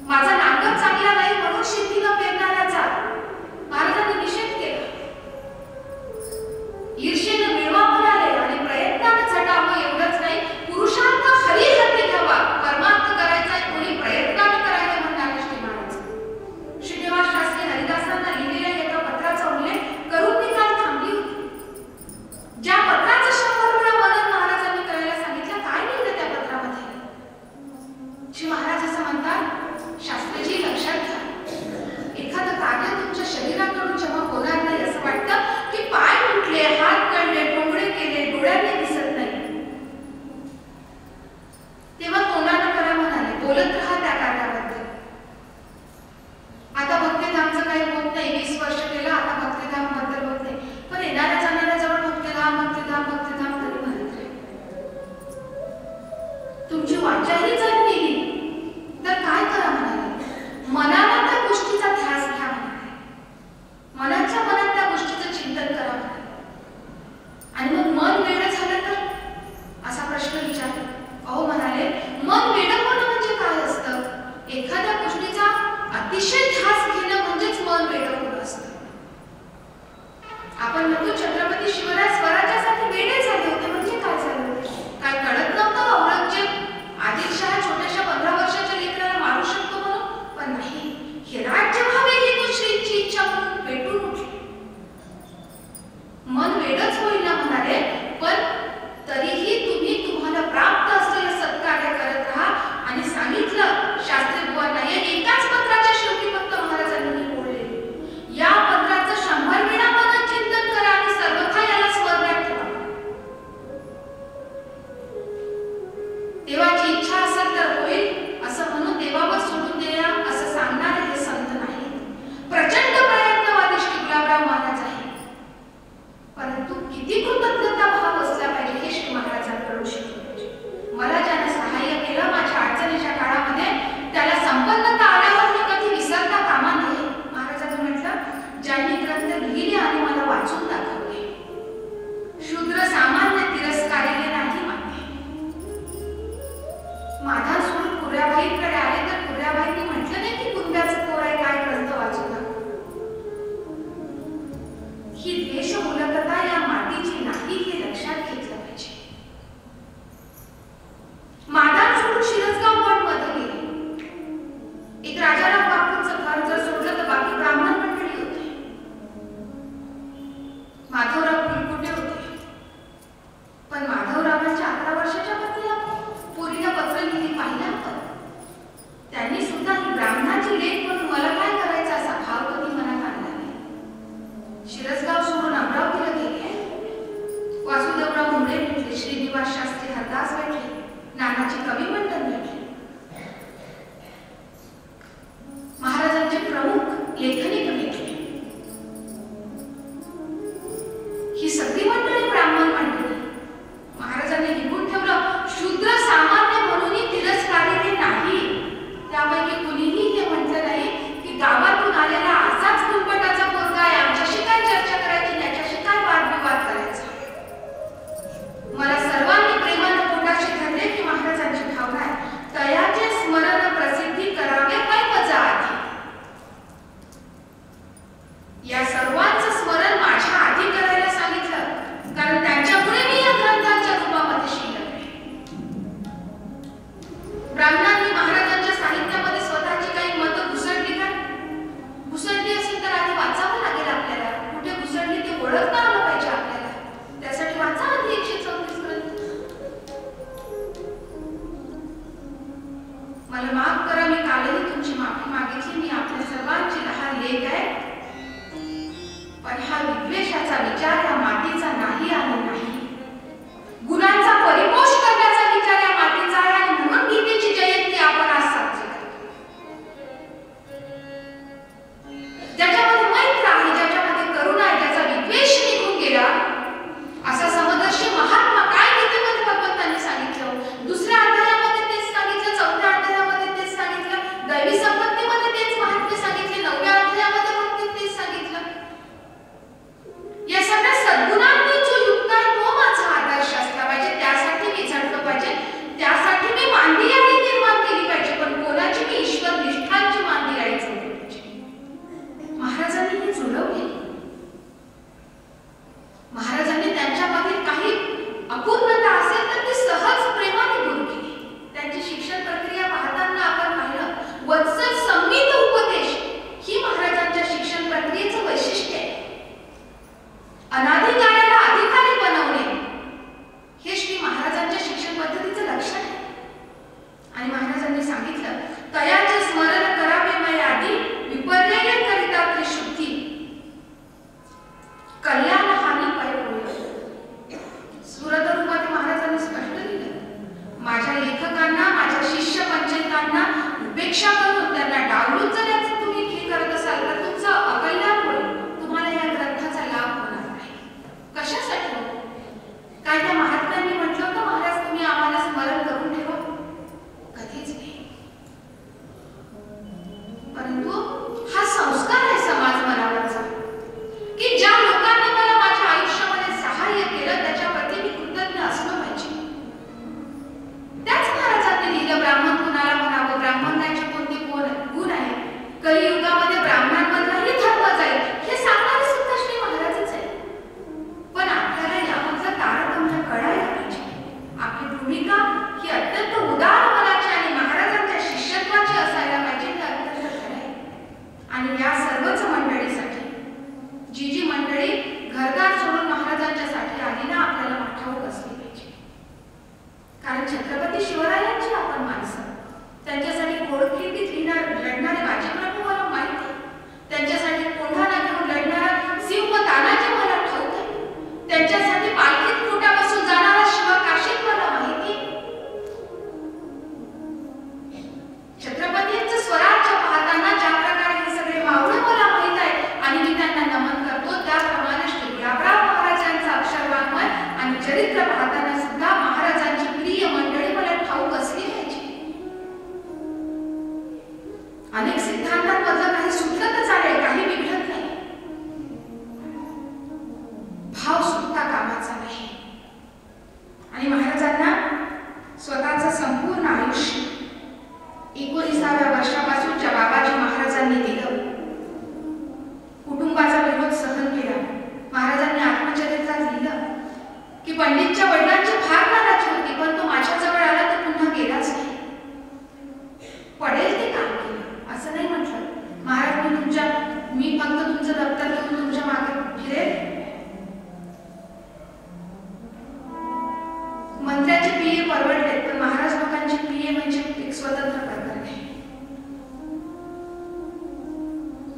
माझा नांगर चांगला नाही म्हणून शेतीला पेरणाऱ्याचा महाराजांनी निषेध केला. ईर्षेने मिळवा म्हणाले आणि प्रयत्नाने झटावं एवढंच नाही, पुरुषार्थ हरी हाती घ्यावा, परमार्थ करायचा कोणी प्रयत्नाने करायला म्हणणारे श्री महाराज. श्रीनिवास शास्त्री हरिदासांना लिहिलेल्या एका पत्राचा उल्लेख करून मी काल थांबली होती. ज्या पत्राचं 100 वेळा वर्णन महाराजांनी करायला सांगितलं, काय लिहिलं त्या पत्रामध्ये? श्री महाराज असं म्हणतात, शास्त्रीजी लक्षात घ्या, एखादं कार्य तुमच्या शरीराकडून जेव्हा होणार नाही असं वाटतं की पाय तुटले, हात कळले, टोंगडे केले, डोळ्याने दिसत नाही, तेव्हा तोंडानं करा म्हणाले, बोलत राहा त्या कार्याबद्दल. आता भक्तिधामचं काही होत नाही, 20 वर्ष केलं, आता भक्तिधाम बद्दल होत नाही, पण येणाऱ्या जाणाऱ्या जवळ भक्तिधाम भक्तिधाम भक्तिधाम तरी म्हणत राहील. तुमची वाचाही जर नेली तर काय करा म्हणाले, मनाला त्या गोष्टीचा ध्यास घ्या म्हणाले, मनाच्या मनात त्या गोष्टीचं चिंतन करा म्हणाले. आणि मग मन वेडं झालं तर असा प्रश्न विचारला. अहो म्हणाले, मन वेडं होणं म्हणजे काय असतं? एखाद्या गोष्टीचा अतिशय ध्यास घेणं म्हणजेच मन वेडं होणं असतं. आपण म्हणतो छत्रपती शिवराय स्वराज्यासाठी वेडे झाले होते, म्हणजे काय झाले होते? काय कळत नव्हतं औरंगजेब आदिलशहा छोट्याशा 15 वर्षाच्या लेकराला मारू शकतो म्हणून? पण नाही, हे राज्य व्हावे ही दुसरीची इच्छा म्हणून पेटून उठली. मन वेडच होईल ना म्हणाले, पण तरीही तुम्ही तुम्हाला प्राप्त असलेलं सत्कार्य करत राहा. आणि सांगितलं शास्त्री बुवांना, या एकाच पत्राच्या शेवटी फक्त महाराजांनी बोलले, या पत्राचं 100 वेळा मनात चिंतन करा आणि सर्वथा याला स्मरणात ठेवा. देवाची इच्छा असेल तर होईल असं म्हणून देवावर सोडून द्या असं सांगणारे हे संत नाही. प्रचंड प्रयत्नवादिष्ट गुलाबराव महाराज आहे, परंतु किती कृतज्ञता भाव असला पाहिजे हे श्री महाराजांकडून शिकले पाहिजे. मला ज्याने सहाय्य केलं माझ्या अडचणीच्या काळामध्ये, त्याला संपन्नता आल्यावर मी कधी विसरता कामा नये. महाराजांनी म्हटलं, ज्यांनी ग्रंथ लिहिले आणि मला वाचून दाखवले, शूद्र सामान्य तिरस्कारिले नाही मान्य. माधा सोडून कुऱ्याबाईंकडे आले तर कुऱ्याबाईंनी म्हटलं नाही की कुंब्याचं पोर आहे, काय ग्रंथ वाचू नका. ही द्वेष मूलकता या मातीची नाही हे लक्षात घेतलं पाहिजे. माधा सोडून शिरसगाव मठमध्ये गेले. एक राजाराम बापूंचं घर जर सोडलं तर बाकी ब्राह्मण मंडळी होते. माधवराव कुलकुटे होते, पण माधवरावांच्या 11 वर्षाच्या पत्नीला पोरीला पत्र लिहिली पाहिलं होतं. त्यांनी सुद्धा ही ब्राह्मणाची लेक म्हणून मला काय करायचं असा भाव कधी मनात आणला नाही. शिरसगाव सोडून अमरावतीला गेले. वासुदेवराव मुंडे भेटले, श्रीनिवास शास्त्री हरदास भेटले, नानाची कवी मंडळ भेटले, महाराजांचे प्रमुख लेखनिक भेटले. ही सगळी मंडळी ब्राह्मण मंडळी. महाराजांनी लिहून ठेवलं, शूद्र सामान्य म्हणूनही तिरस्कारिले नाही. त्यापैकी कुणीही हे म्हटलं नाही की गावातून आलेला असाच कुलपटाचा पोरगा आहे, आमच्याशी काय चर्चा करायची, त्याच्याशी काय वादविवाद करायचा. मला सर्वांनी प्रेमानं पोटाशी धरले की महाराजांची भावना आहे, तयाचे स्मरण प्रसिद्धी करावे काय मजा आधी.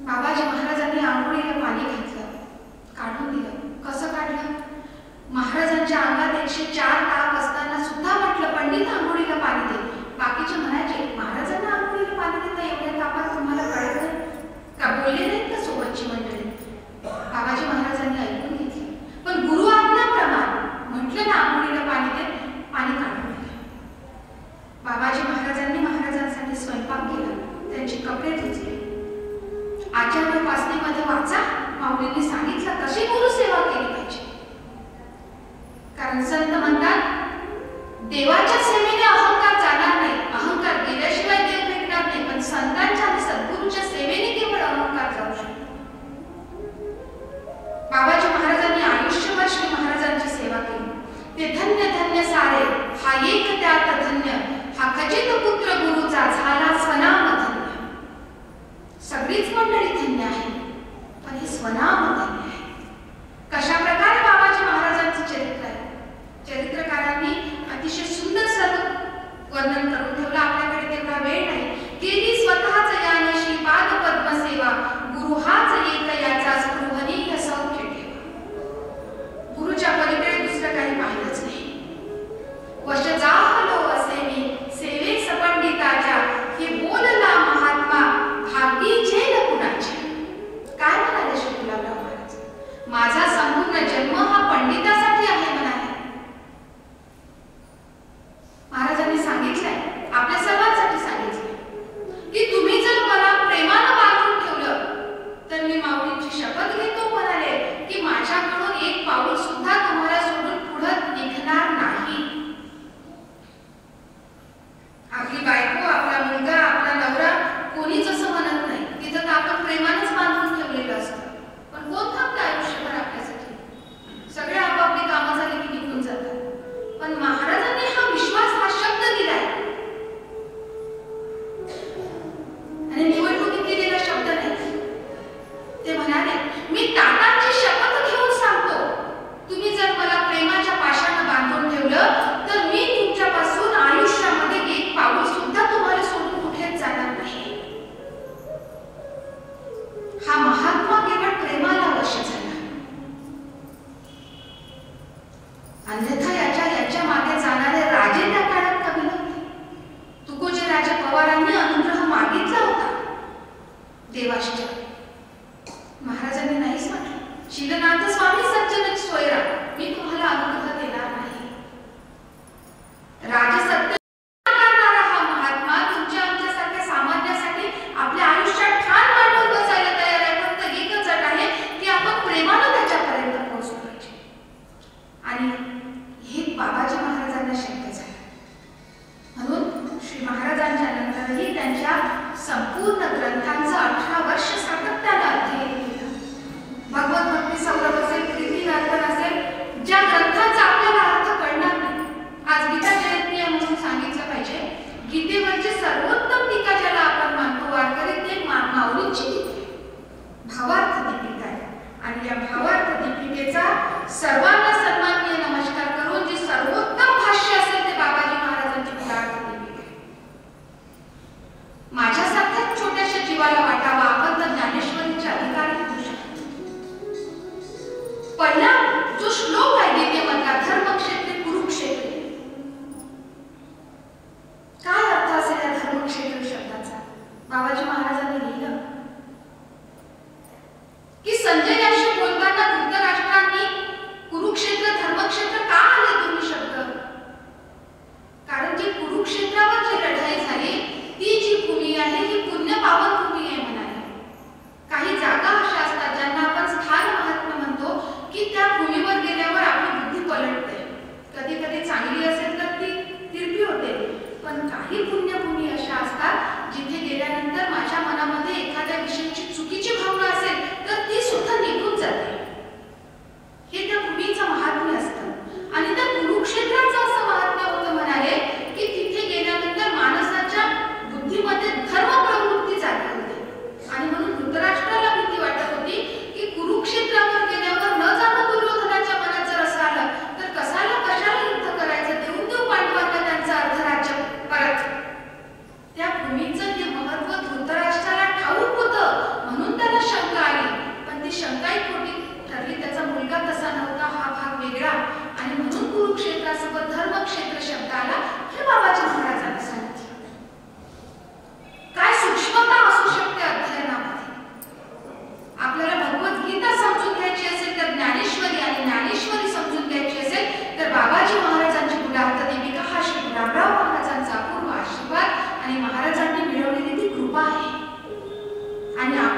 बाबाजी महाराजांनी आंघोळीला पाणी घातलं, काढून दिलं. कसं काढलं? महाराजांच्या अंगात 104 ताप असताना सुद्धा म्हटलं, पंडित आंघोळीला पाणी दे. बाकीचे म्हणायचे, महाराजांना आंघोळीला पाणी देता एवढ्या तापात तुम्हाला कळत नाही का? बोलले नाहीत का सोबतची मंडळी? बाबाजी महाराजांनी ऐकून घेतलं, पण गुरु आज्ञाप्रमाणे म्हटलं ना आंघोळीला पाणी दे, पाणी काढून दिलं. बाबाजी महाराजांनी महाराजांसाठी स्वयंपाक केला, त्यांचे कपडे धुतले. आचार्योपासनेमध्ये वाचा, माऊलींनी सांगितलं कशी गुरुसेवा केली पाहिजे. कारण संत म्हणतात, देवाच्या सेवेने अहंकार जाणार नाही, अहंकार गेल्याशिवाय देव भेटणार नाही, पण संतांच्या आणि सद्गुरूच्या सेवेने केवळ अहंकार जाऊ शकतो. बाबाजी महाराजांनी आयुष्यभर श्री महाराजांची सेवा केली. ते धन्य धन्य सारे, हा एक त्यात धन्य, हा खचित पुत्र गुरुचा झाला स्वनाम धन्य. सगळीच मंडळी धन्य आहे, पण हे स्वनाम धन्य आहे. कशा प्रकारे बाबाजी महाराजांचं चरित्र आहे? चरित्रकारांनी अतिशय सुंदर सर्व वर्णन करून ठेवलं. आपल्याकडे तेवढा वेळ नाही. केली स्वतःच याने श्रीपाद पद्मसेवा, गुरु हाच एक याचा स्पृहणीय सौख्य ठेवा. गुरुच्या पलीकडे दुसरं काही पाहिलंच नाही. वश जाहलो असे मी सेवेस पंडिताच्या, हे बोलला महात्मा भाग्यी झेल कुणाच्या. काय म्हणाले श्री गुलाबराव महाराज? माझा संपूर्ण जन्म हा पंडितासाठी आहे म्हणाले. महाराजांनी सांगितलंय, आपल्या सर्वांसाठी सांगितलंय की तुम्ही जर मला प्रेमानं बांधून ठेवलं तर मी माऊलींची शपथ घेतो म्हणाले की माझ्याकडून एक पाऊल सुद्धा तुम्हाला सोडून पुढे निघणार नाही. आपली बायको, आपला मुलगा, आपला नवरा कोणीच असं म्हणत नाही. तिथं तर आपण प्रेमानंच बांधून ठेवलेलं असतं. पण कोण थांबतं आयुष्यभर आपल्यासाठी? सगळे आपापली कामं झाली की निघून जातात. पण महाराजांनी हा विश्वास, हा शब्द दिलाय, आणि निवडणुकीत दिलेला शब्द नाही. ते म्हणाले, मी ताटांची शपथ घेऊन सांगतो, तुम्ही जर मला प्रेमाच्या पाशानं बांधून ठेवलं तर मी तुमच्यापासून आयुष्यामध्ये एक पाऊल सुद्धा तुम्हाला सोडून कुठेच जाणार नाही. हा महात्मा केवळ प्रेमाला वश झाला. अन्यथा याच्या मागे जाणारे राजे त्या काळात कमी नव्हते. तुकोजी राजा पवारांनी अनुग्रह मागितला होता देवाश्च. महाराजांनी नाहीच म्हटलं. शीलनाथ स्वामी सज्जन सोयरा, मी तुम्हाला अनुग्रह देणार नाही. राजसत्य करणारा हा महात्मा तुमच्या आमच्यासारख्या सामान्यासाठी आपल्या आयुष्यात ठाण मांडून बसायला तयार आहे. फक्त एकच अट आहे की आपण प्रेमानं त्याच्यापर्यंत पोहोचलो पाहिजे. आणि हे बाबाजी महाराजांना शक्य झालं. म्हणून श्री महाराजांच्या नंतरही त्यांच्या संपूर्ण ग्रंथांचं 18 वर्ष सातत्यानं अध्ययन केलं. भगवत भक्ती सौरभ असेल, प्रीती नर्तन असेल, ज्या ग्रंथांचा आपल्याला अर्थ कळणार नाही. आज गीता जयंती म्हणून सांगितलं पाहिजे, गीतेवरची सर्वोत्तम टीका ज्याला आपण मानतो वारकरी, ते माऊलींची गीता, भावार्थ दीपिका आहे. आणि या भावार्थ दीपिकेचा सर्वांना सन्माननीय नमस्कार करून जी सर्वोत्तम भाष्य असेल ते बाबाजी महाराजांची भावार्थ दीपिका आहे. माझ्यासारख्याच छोट्याशा जीवाला वाटावा आपण तर ज्ञानेश्वरीचे अधिकारी होऊ शकतो. पहिला जो श्लोक आहे गीतेमधला, धर्मक्षेत्री कुरुक्षेत्री, काय अर्थ असेल या धर्मक्षेत्र शब्दाचा? बाबाजी महाराजांनी लिहिलं की संजयाशी बोलताना धृतराष्ट्रांनी कुरुक्षेत्र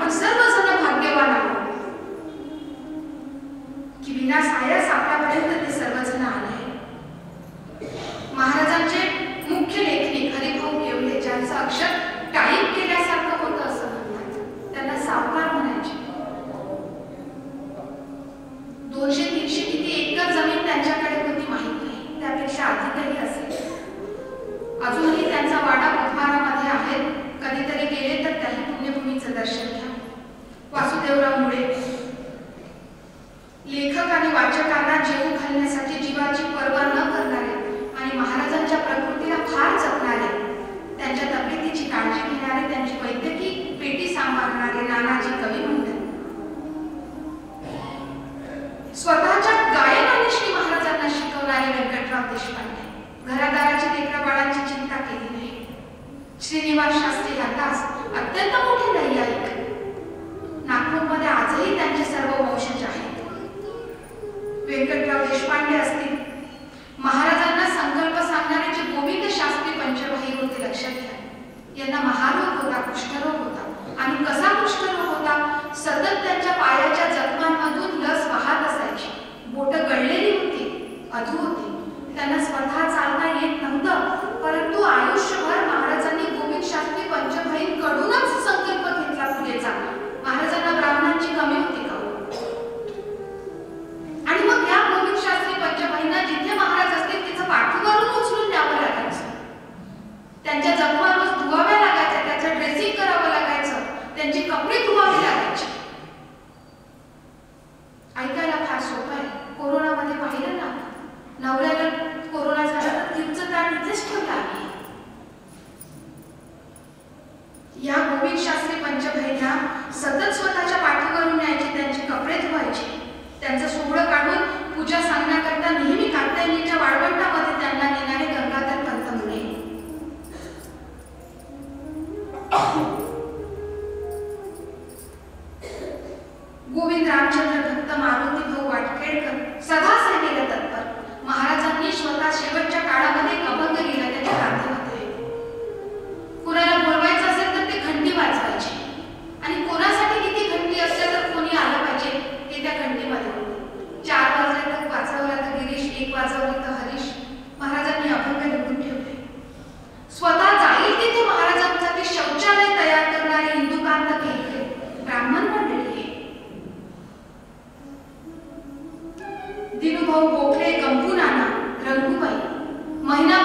आपण सर्वजण भाग्यवान आहोत की विना सायास आपल्यापर्यंत ते सर्वजण आले. महाराजांचे मुख्य लेखनिक हरिभाऊ केवले, ज्यांचं अक्षर टाईप केल्यासारखं होतं असं म्हणतात, त्यांना सावकार म्हणायचे. 200-300 किती एकर जमीन त्यांच्याकडे होती माहित नाही, त्यापेक्षा अधिकही असेल. अजूनही त्यांचा वाडा बुधवारामध्ये आहे. कधीतरी गेले तर त्याही पुण्यभूमीचं दर्शन घ्या. वासुदेवराव मुळे लेखक आणि वाचकांना जेवू घालण्यासाठी जीवाची पर्वा न करणारे आणि महाराजांच्या प्रकृतीला फार जपणारे, त्यांच्या तब्येतीची काळजी घेणारे, त्यांची वैद्यकीय पेटी सांभाळणारे नानाजी कवी म्हणतात. स्वतःच्या गायनाने श्री महाराजांना शिकवणारे व्यंकटराव देशपांडे, घरादाराची लेकराबाळांची चिंता केली नाही. श्रीनिवास शास्त्री दास अत्यंत मोठे नैयायिक, नागपूरमध्ये आजही त्यांचे सर्व वंशज आहेत. व्यंकटराव देशपांडे असतील, महाराजांना संकल्प सांगणारे जे गोविंद शास्त्री पंचभाई होते लक्षात घ्या. यांना महारोग होता, कुष्ठरोग होता. आणि कसा कुष्ठरोग होता? सतत त्यांच्या पायाच्या जखमांमधून लस वाहत असायची. बोटं गळलेली होती, अधू होती. त्यांना स्वतः चालता येत नव्हतं, परंतु आयुष्यभर महाराजांनी गोविंद शास्त्री पंचभाईंकडूनच संकल्प घेतला पूजेचा. महाराजांना ब्राह्मणांची कमी होती का? आणि मग या गोविंद शास्त्री पंचभाईंना जिथे महाराज असतील तिचं पाठीवरून उचलून न्यावं लागायचं. त्यांच्या जखमा रोज धुवाव्या लागायच्या, त्याचं ड्रेसिंग करावं लागायचं, त्यांची कपडे धुवावी लागायची. ऐकायला फार सोपं आहे. कोरोनामध्ये पाहिलं ना, नवऱ्याला कोरोना झाला तर तिचं ताट इथेच ठेवलं आहे. या गोविंद शास्त्री पंचभाईंना सतत स्वतःच्या पाठीवरून न्यायची, त्यांचे कपडे धुवायचे, त्यांचं सोहळं काढून पूजा सांगण्याकरता नेहमी कात्यायनीच्या वाळवंटामध्ये त्यांना नेणारे गंगाधर पंत मुळे. गोविंद रामचंद्र भक्त मारुती भाऊ वाटकेडकर सदा सेवेला तत्पर. महाराजांनी स्वतः शेवटच्या काळामध्ये एक अभंग लिहिला त्याच्या गाथेमध्ये. कुणाला बोलवायचं असेल तर ते घंटी वाजवायचे आणि कोणासाठी किती घंटी असते तर कोणी आलं पाहिजे हे त्या घंटीमध्ये होते. 4 वाजले तर वाजवला तर गिरीश, 1 वाजवली तर हरीश. महाराजांनी अभंग लिहून ठेवले. स्वतः जाईल तिथे महाराजांसाठी शौचालय तयार करणारे इंदुकांत केले ब्राह्मण मंडळी. दिनूभाऊ गोखले, गंगू नाना, रंगूबाई महिना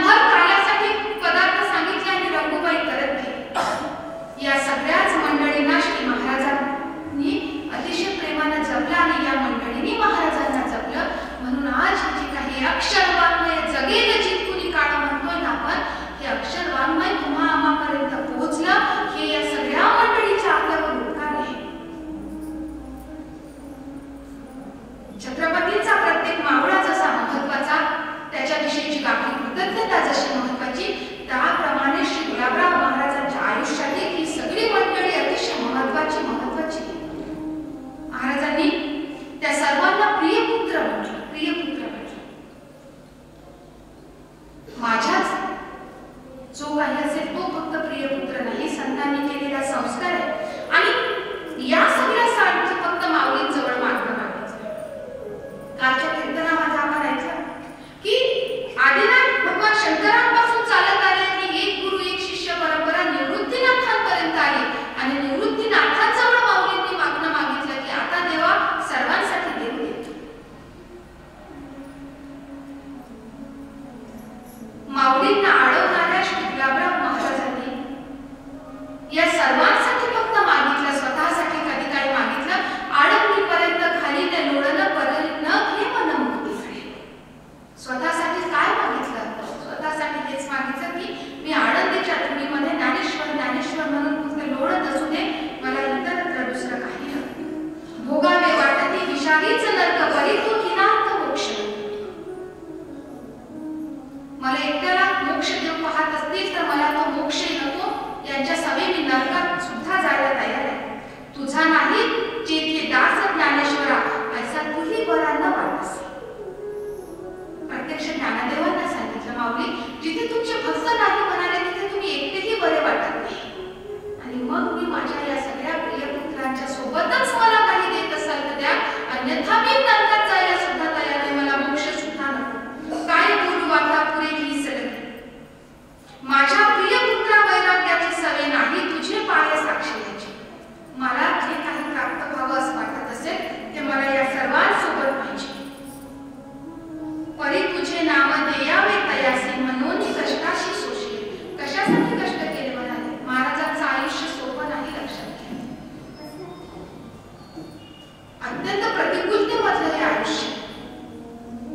अत्यंत प्रतिकूलतेमधलं हे आयुष्य.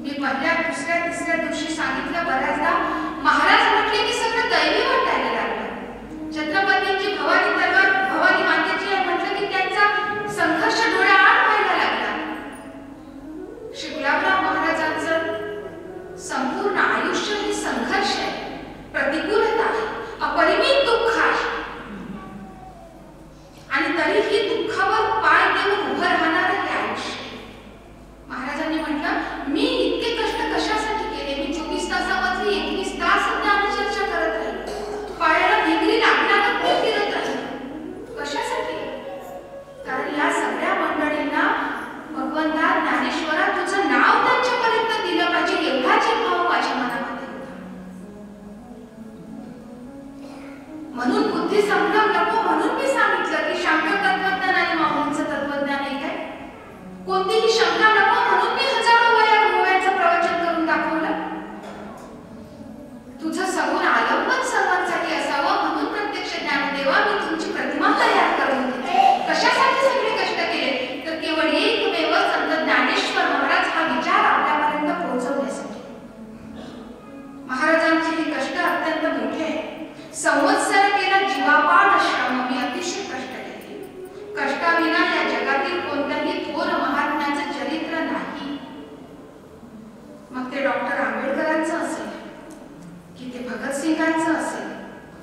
मी पहिल्या, दुसऱ्या, तिसऱ्या दिवशी सांगितलं बऱ्याचदा. महाराज म्हटले की सगळं दैवी वाटायला लागलं. छत्रपतींची भवानी तलवार भवानी मातेची आहे म्हटलं की त्यांचा संघर्ष डोळ्याआड व्हायला लागला. श्री गुलाबराव महाराजांचं संपूर्ण आयुष्य हे संघर्ष आहे, प्रतिकूलता आहे, अपरिमित दुःख आहे. आणि तरीही दुःखावर पाय देऊन उभं राहणारं हे आयुष्य. महाराजांनी म्हटलं मी इतके कष्ट कशासाठी केले. मी 24 तासामधली 21 तास ज्ञानचर्चा करत राहील, पायाला भिंगरी लागल्यानं मी फिरत राहील. कशासाठी? कारण या सगळ्या मंडळींना भगवंता ज्ञानेश्वरा तुझं नाव त्यांच्यापर्यंत दिलं पाहिजे एवढा भाव माझ्या मनामध्ये होता. म्हणून बुद्धी संभ्रम नको. म्हणून मी सांगितलं की शांकर तत्वज्ञान आणि माऊलींचं तत्वज्ञान एक आहे. कोणतीही शंका नको म्हणून मी हजारो गोव्याचं प्रवचन करून दाखवलं. तुझं सगुण आलंबन सर्वांसाठी असावं म्हणून प्रत्यक्ष ज्ञानदेवा मी तुमची प्रतिमा तयार करून दिली. कशासाठी सगळे कष्ट केले? तर केवळ एकमेव संत ज्ञानेश्वर महाराज हा विचार आपल्यापर्यंत पोहोचवण्यासाठी. महाराजांचे हे कष्ट अत्यंत मोठे आहे. संवत्सर केला जीवापाड श्रम मी अतिशय कष्ट केले. कष्टाविना या जगातील कोणत्याही थोर महात्म्याचं चरित्र नाही. मग ते डॉक्टर आंबेडकरांचं असेल, की ते भगतसिंगांचं असेल,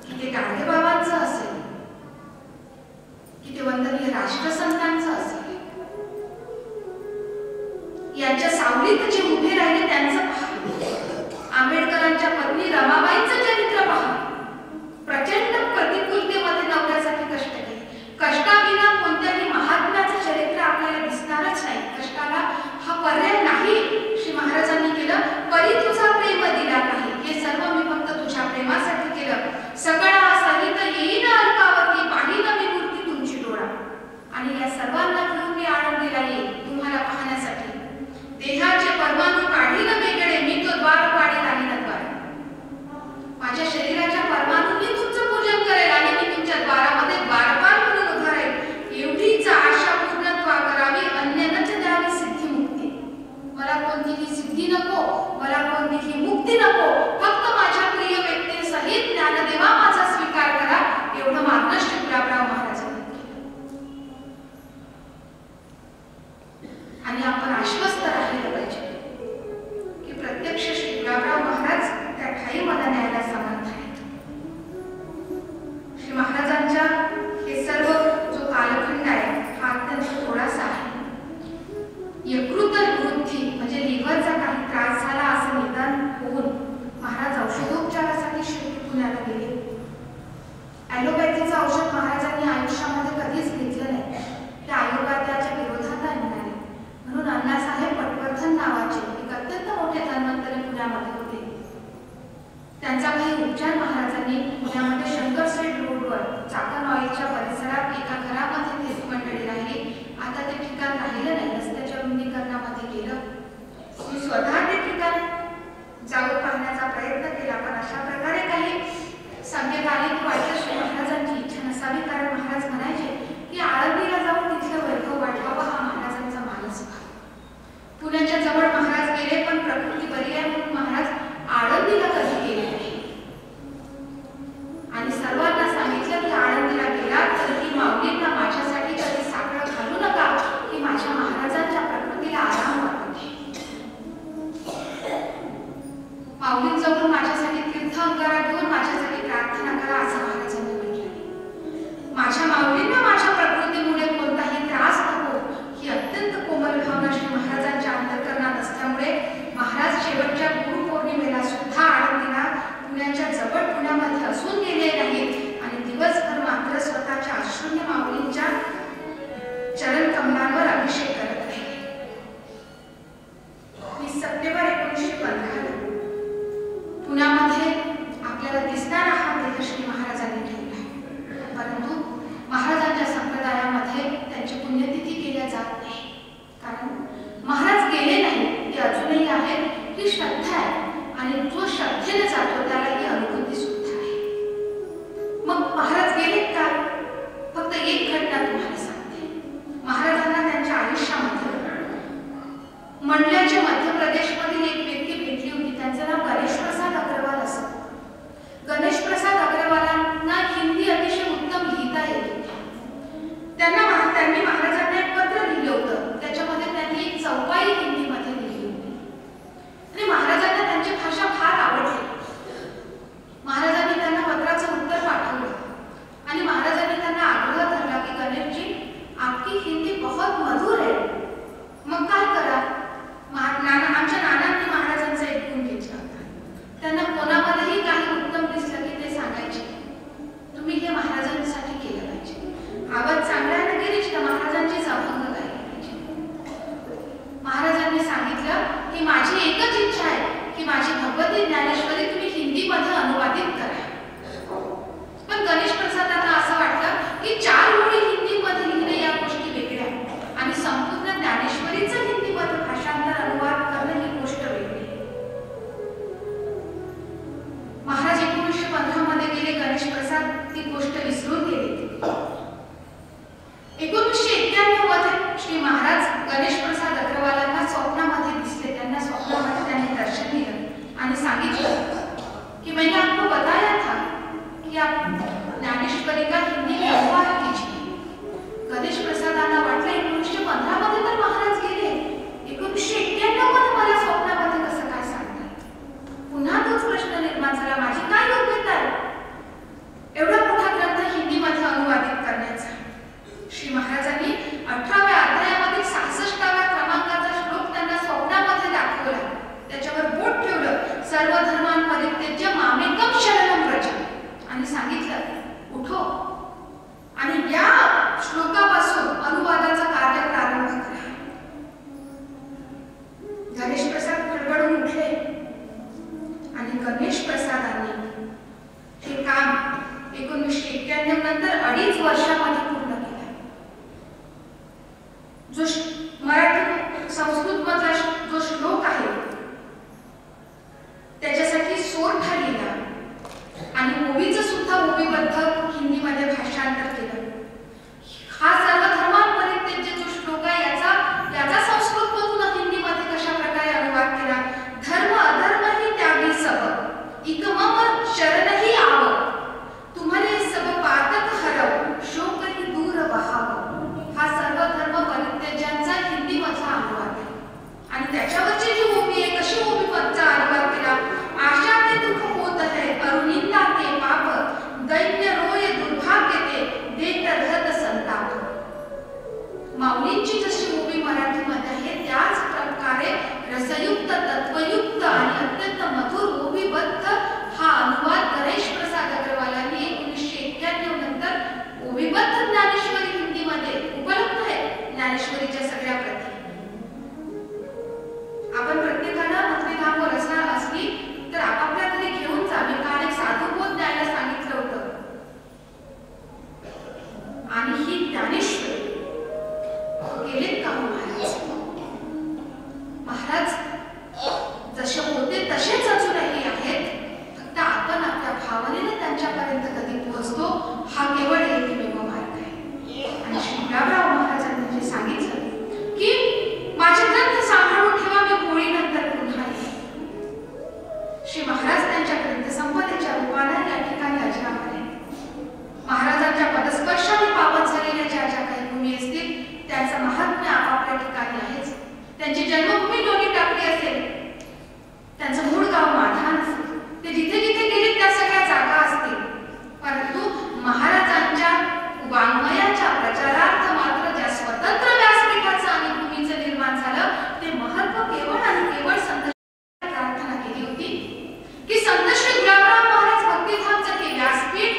की ते गाडगेबाबांचं असेल, की ते वंदनीय राष्ट्रसंतांचं असेल, यांच्या सावलीत जे उभे राहिले त्यांचं पहा. आंबेडकरांच्या पत्नी रमाबाईंचं चरित्र पहा. प्रचंड प्रतिकूलतेमध्ये नवऱ्यासाठी कष्ट केले. कष्टाविना कोणत्याही महात्म्याचं चरित्र आपल्याला दिसणारच नाही. कष्टाला हा पर्याय नाही. श्री महाराजांनी केलं परी तुझा प्रेम दिला नाही. हे सर्व मी फक्त तुझ्या प्रेमासाठी केलं. सगळा सहित येईन अलकावती पाहिन मी मूर्ती तुमची डोळा. आणि या सर्वांना घेऊन मी आनंदीला येईल तुम्हाला पाहण्यासाठी. देहाचे परमाणू काढीन वेगळे मी तो द्वार पाडी राहीन द्वार. माझ्या शरीराच्या परमाणूंनी तुमचं पूजन करेल आणि मी तुमच्या द्वारामध्ये द्वारपाल म्हणून उभा राहील. एवढीच आशा पूर्णत्वा करावी अन्यनच द्यावी सिद्धी मुक्ती. मला कोणतीही सिद्धी नको, मला कोणतीही मुक्ती नको. फक्त माझ्या प्रिय व्यक्ती सहित ज्ञानदेवा माझा स्वीकार करा. एवढं मागणं श्री गुलाबराव महाराजांनी केलं. आणि आपण आश्वस्त राहिलं पाहिजे की प्रत्यक्ष श्री गुलाबराव महाराज त्या ठाई मला न्यायला समर्थ आहेत. श्री महाराजांच्या हे सर्व जो कालखंड आहे हा अत्यंत थोडासा आहे. यकृत वृद्धी म्हणजे लिव्हरचा काही त्रास झाला असं निदान होऊन महाराज औषधोपचारासाठी शिर्डी पुण्याला गेले. ॲलोपॅथीचं औषध महाराजांनी आयुष्यामध्ये कधीच घेतलं नाही. त्या आयुर्वेदाच्या विरोधात निघाले. म्हणून अण्णासाहेब जो मराठी संस्कृत मधला जो श्लोक आहे त्याच्यासाठी सोरठा लिहिला आणि ओवीचं सुद्धा ओवीबद्ध हिंदीमध्ये भाषांतर केलं. हा सर्वधर्मांपरित्यज्य जो श्लोक आहे याचा संस्कृतमधून हिंदीमध्ये कशा प्रकारे अनुवाद केला. धर्म अधर्म ही त्यागी सब इक मम शरणही आव तुम्हारे सब पातक हरव शोक ही दूर बहाव. हा सर्व धर्म परित्यज्यांचा हिंदीमधला अनुवाद आहे आणि त्याच्यावरची जी ओवी आहे कशी ओवीमधचा अनुवाद केला. आशा ते दुःख होत है अरुनिंदा ते पाप दैन्य रोय दुर्भाग्य ते देत रहत संताप. माऊलींची जशी ओवी मराठीमध्ये आहे त्याच प्रकारे रसयुक्त तत्वयुक्त आणि अत्यंत मधुर ओवीबद्ध हा अनुवाद गणेश प्रसाद अग्रवालांनी 1991 नंतर ओवीबद्ध ज्ञानेश्वरी हिंदीमध्ये उपलब्ध आहे. ज्ञानेश्वरीच्या सगळ्या प्रती आपण प्रत्येकानं भक्तिधामवर असली तर आपापल्या घरी घेऊन जा. मी काल एक साधुबोध द्यायला सांगितलं होतं आणि ही ज्ञानेश्वरी गेलेत का महाराज? महाराज जसे होते तसेच अजूनही आहेत. फक्त आपण आपल्या भावनेने त्यांच्यापर्यंत कधी पोहोचतो हा केवळ एकमेव मार्ग आहे. आणि श्री गुलाबराव महाराजांनी जे सांगितलं की माझे ग्रंथ सांभाळून ठेवा मी होळीनंतर पुन्हा येईन. श्री महाराज त्यांच्यापर्यंत संपदेच्या रूपाने या ठिकाणी अजरामर आहे. महाराजांच्या पदस्पर्शाने पावन झालेल्या ज्या ज्या काही भूमी असतील त्यांचं महात्म्य आपापल्या ठिकाणी आहेच. त्यांची जन्मभूमी लोणी टाकली असेल, त्यांचं मूळ गाव माढाण असेल, ते जिथे जिथे गेले त्या सगळ्या जागा असतील. परंतु महाराजांच्या वाङ्मयाच्या प्रचारार्थ मात्र ज्या स्वतंत्र व्यासपीठाचं आणि भूमीचं निर्माण झालं ते महत्व केवळ आणि केवळ संत प्रार्थना केली होती की संत श्री गुलाबराव महाराज भक्तिधामचं हे व्यासपीठ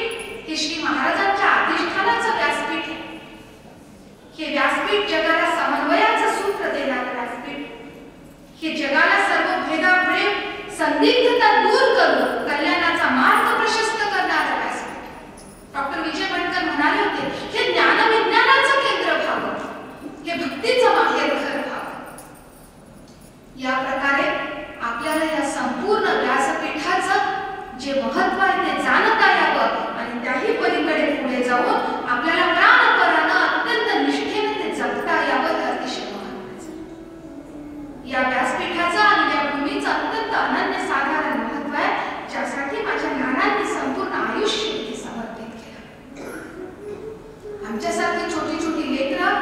हे श्री महाराजांच्या अधिष्ठानाचं व्यासपीठ आहे. हे व्यासपीठ जगाला समन्वयाचं सूत्र देणारं व्यासपीठ, हे जगाला सर्व भेदाभेद संदिग्धता दूर करून कल्याणाचा मार्ग प्रशस्त करणारं व्यासपीठ. डॉक्टर विजय भटकर म्हणाले होते हे ज्ञानविज्ञानाचं केंद्र व्हावं, हे भक्तीचं माहेर घर व्हावं. या प्रकारे आपल्याला या संपूर्ण व्यासपीठाचं जे महत्व आहे ते जाणता यावं आणि त्याही पलीकडे पुढे जाऊन आपल्याला प्राणपरानं अत्यंत निष्ठेने ते जगता यावं हे अतिशय महत्वाचं. या व्यासपीठाचं आणि या भूमीचं अत्यंत अनन्यसाधारण महत्व आहे ज्यासाठी माझ्या नानांनी संपूर्ण आयुष्य इथे समर्पित केलं. आमच्यासारखी छोटी छोटी लेकरं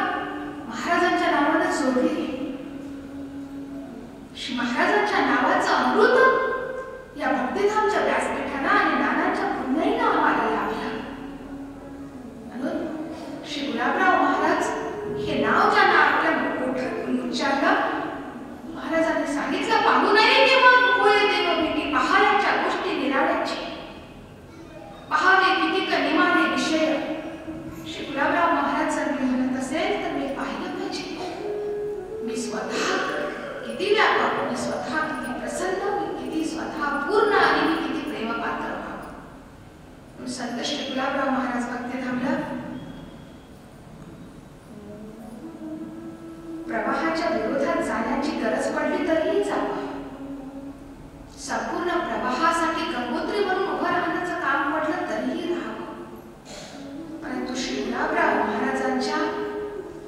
महाराजांच्या नावानं जोडली. श्री महाराजांच्या नावाचं अमृत या भक्तिधामच्या व्यासपीठानं आणि नानांच्या पुण्याईनं आम्हाला लाभलं. म्हणून श्री गुलाबराव महाराज हे नाव ज्यांना आपल्या ओठातून उच्चारलं, महाराजांनी सांगितलं पाहू नये तेव्हा होय देव भीती पहायच्या गोष्टी निराळ्याची पहावे किती कनिमाने विषय. श्री गुलाबराव महाराज जर मी म्हणत असेल तर मी पाहिलं पाहिजे. मी स्वतः किती व्यापक, मी स्वतः किती प्रसन्न, मी किती स्वतः पूर्ण आणि मी किती प्रेमपात्र व्हावं. संत श्री गुलाबराव महाराज भक्तिधामला प्रवाहाच्या विरोधात जाण्याची गरज पडली तरीही जावं. संपूर्ण प्रवाहासाठी गंगोत्री म्हणून उभं राहण्याचं काम पडलं तरीही राहावं. परंतु श्री गुलाबराव महाराजांच्या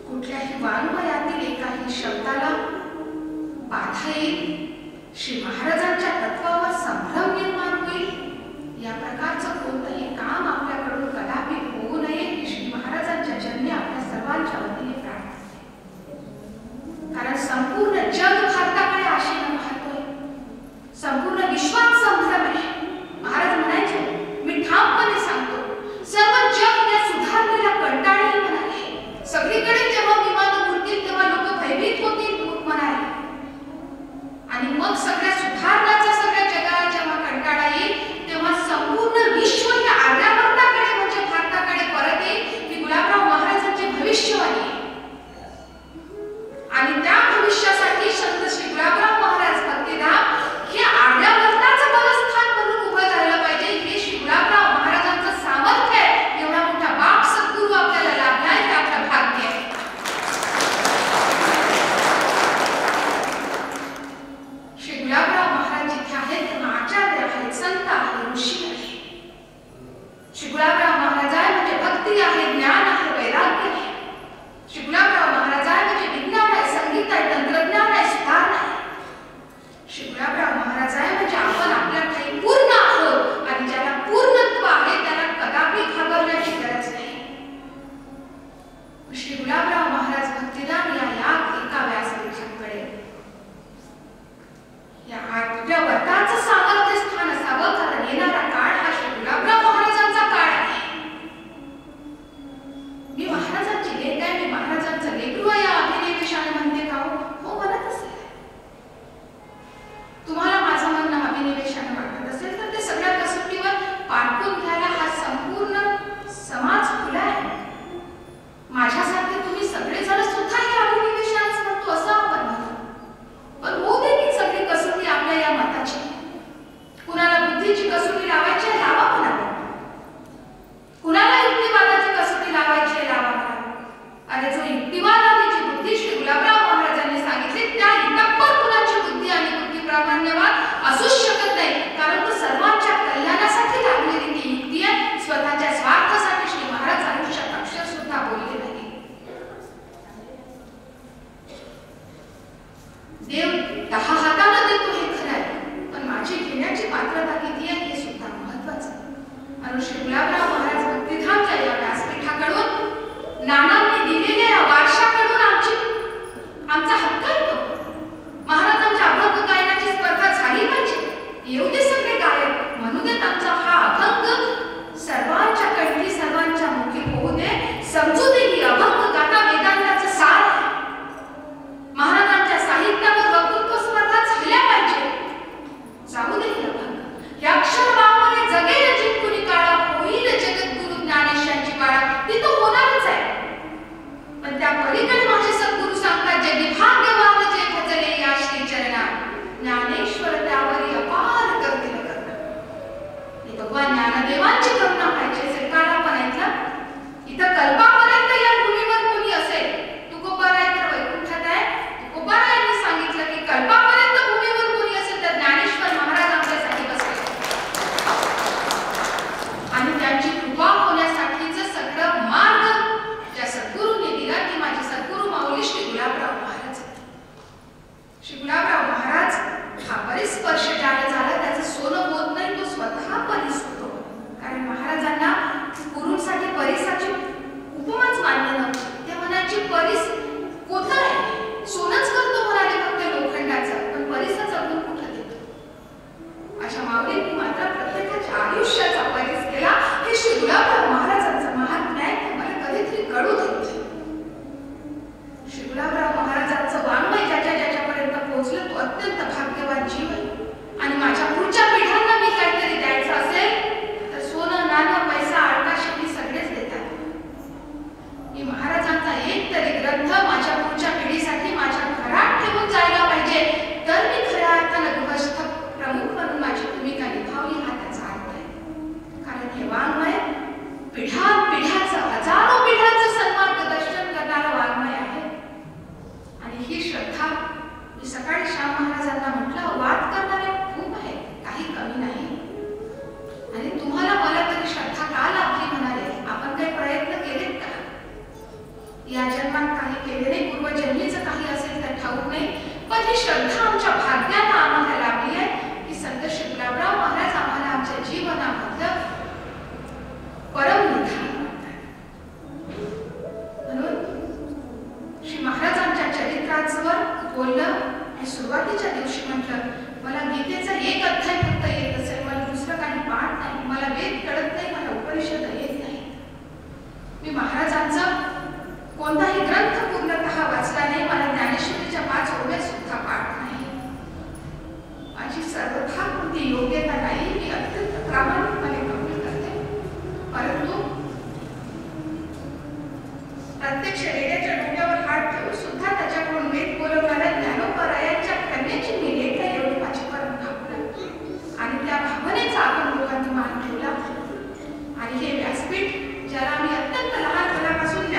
कुठल्याही वाङ्मयातील एकाही शब्दाला बाधा येईल, श्री महाराजांच्या तत्वावर संभ्रम निर्माण होईल या प्रकारचं कोणतंही काम आपल्याकडून कदापि होऊ नये हे श्री महाराजांच्या चरणी आपल्या सर्वांच्या वतीने प्रार्थना. कारण संपूर्ण जग भारताकडे आशेनं पाहतोय, संपूर्ण विश्वात संभ्रम आहे. महाराज म्हणायचे मी ठामपणे सांगतो सर्व जग या सुधारणेला कंटाळी म्हणाले. सगळीकडे जेव्हा विमानं उडतील तेव्हा लोक भयभीत होतील म्हणाले आणि मग सगळ्या सुधारणाचा सगळ्या जगाला जेव्हा कंटाळा येईल तेव्हा संपूर्ण विश्व या युक्तिवादाची जी बुद्धी श्री गुलाबराव महाराजांनी सांगितली त्या इतपर कुणाची बुद्धी आणि बुद्धी प्रामाण्यवाद असूच शकत नाही, कारण तो सर्वांच्या कल्याणासाठी लागलेली ती युक्ती आहे. स्वतःच्या स्वार्थासाठी श्री महाराज आयुष्यात अक्षर सुद्धा बोलले नाही. देव 10 हाताने देतो हे खरं आहे, पण माझी घेण्याची पात्रता किती आहे हे सुद्धा महत्त्वाचं आहे. आणि श्री गुलाबराव महाराज भक्तिधामच्या या व्यासपीठाकडून नानांनी दिलेल्या या वारशाकडून आमचा हक्क येतो. महाराजांच्या अभंग गायनाची स्पर्धा झाली पाहिजे, येऊ दे सगळे गायक, म्हणू देत आमचा हा अभंग सर्वांच्या कंठी सर्वांच्या मुखी होऊ दे, समजू दे की अभंग गाता वेदांताचं सार आहे. महाराजांच्या साहित्यावर वक्तृत्व स्पर्धा झाल्या पाहिजे, जाऊ दे हे अभंग. हे अक्षर वामने जगेल जिंकुनी काळा, होईल जगद्गुरु ज्ञानेशांची बाळा. ती तो होणारच आहे, पण त्या पलीकडे माझे सद्गुरू सांगतात, जे विभाग्यवान जे भजले या श्री चरणा, ज्ञानेश्वर त्यावरी अपार करतील करुणा. हे भगवान ज्ञानदेवांची करुणा पाहिजे असेल. काल आपण ऐकलं इथं कल्पापर्यंत या भूमीवर कोणी असेल, तुकोबाराय तर वैकुंठात आहे. तुकोबारायांनी सांगितलं की कल्पापर्यंत भूमीवर कोणी असेल तर ज्ञानेश्वर महाराज आमच्यासाठी बसले, आणि त्यांची कृपा होण्यासाठीचं सगळं मार्ग ज्या सद्गुरूंनी दिला ती माझी सद्गुरू माऊली श्री गुलाबराव महाराज. श्री गुलाबराव महाराज हा परिस्पर्श ज्याला झाला त्याचं सोनं होत नाही, तो स्वतः परिस होतो. कारण महाराजांना गुरूंसाठी परिसाची उपमाच मान्य नव्हती. ते म्हणायची परिस कोथळ आहे, सोनच करतो म्हणाले फक्त लोखंडाचं, पण परिसच अजून कुठं देतो. अशा माऊलींनी मात्र प्रत्येकाच्या आयुष्याचा परिस केला. हे श्री गुलाबराव महाराजांचं महात्म्य आहे, मला कधीतरी कळू देत. श्री गुलाबराव महाराजांचं वाङ्मय ज्याच्यापर्यंत पोहोचलं तो अत्यंत भाग्यवान जीव आहे. आणि माझ्या पुढच्या पिढ्यांना मी काहीतरी द्यायचं असेल तर सोनं नाणं पैसा आडकाशी सगळेच देतात. मी महाराजांचा एक तरी ग्रंथ माझ्या पुढच्या पिढीसाठी माझ्या घरात ठेवून जायला पाहिजे, तर मी खऱ्या अर्थानं गृहस्थ प्रमुख म्हणून माझी भूमिका निभावली हा त्याचा अर्थ आहे. कारण हे वाङ्मय पिढ्याचं हजारो पिढ्यांचं सन्मार्गदर्शन करणारं वाङ्मय आहे. आणि ही श्रद्धा मी सकाळी श्याम महाराजांना म्हटलं, वाद करणारे खूप आहेत, काही कमी नाही. आणि तुम्हाला मला तरी श्रद्धा का लाभली म्हणाले, आपण काही प्रयत्न केलेत का? या जन्मात काही केले नाही, पूर्वजन्मीचं काही असेल तर ठाऊक नाही, पण ही श्रद्धा आमच्या भाग्यानं आम्हाला लाभली आहे की संत श्री गुलाबराव महाराज आम्हाला आमच्या जीवनामधलं परमनिधान म्हणतात. म्हणून श्री महाराजांच्या चरित्रावर बोललं. मी सुरुवातीच्या दिवशी म्हटलं, मला गीतेचा एक अध्याय फक्त येत असेल, मला दुसरं काही पाठ नाही, मला वेद कळत नाही, मला उपनिषद येत नाही. मी महाराजांचं कोणताही ग्रंथ पूर्णतः वाचला नाही, मला ज्ञानेश्वरीच्या 5 ओव्या सुद्धा पाठ नाही. माझी सर्वथा कोणती योग्यता नाही, मी अत्यंत प्रामाणिकपणे कबूल करते. परंतु प्रत्यक्ष रेड्याच्या डोक्यावर हात ठेवून सुद्धा त्याच्याकडून वेद बोलवणाऱ्या ज्ञानोबरायांच्या कन्याची मी लेख आहे एवढी माझी परम भावना, आणि त्या भावनेचा आपण लोकांनी मान ठेवला. आणि हे व्यासपीठ ज्याला मी अत्यंत लहानपणापासून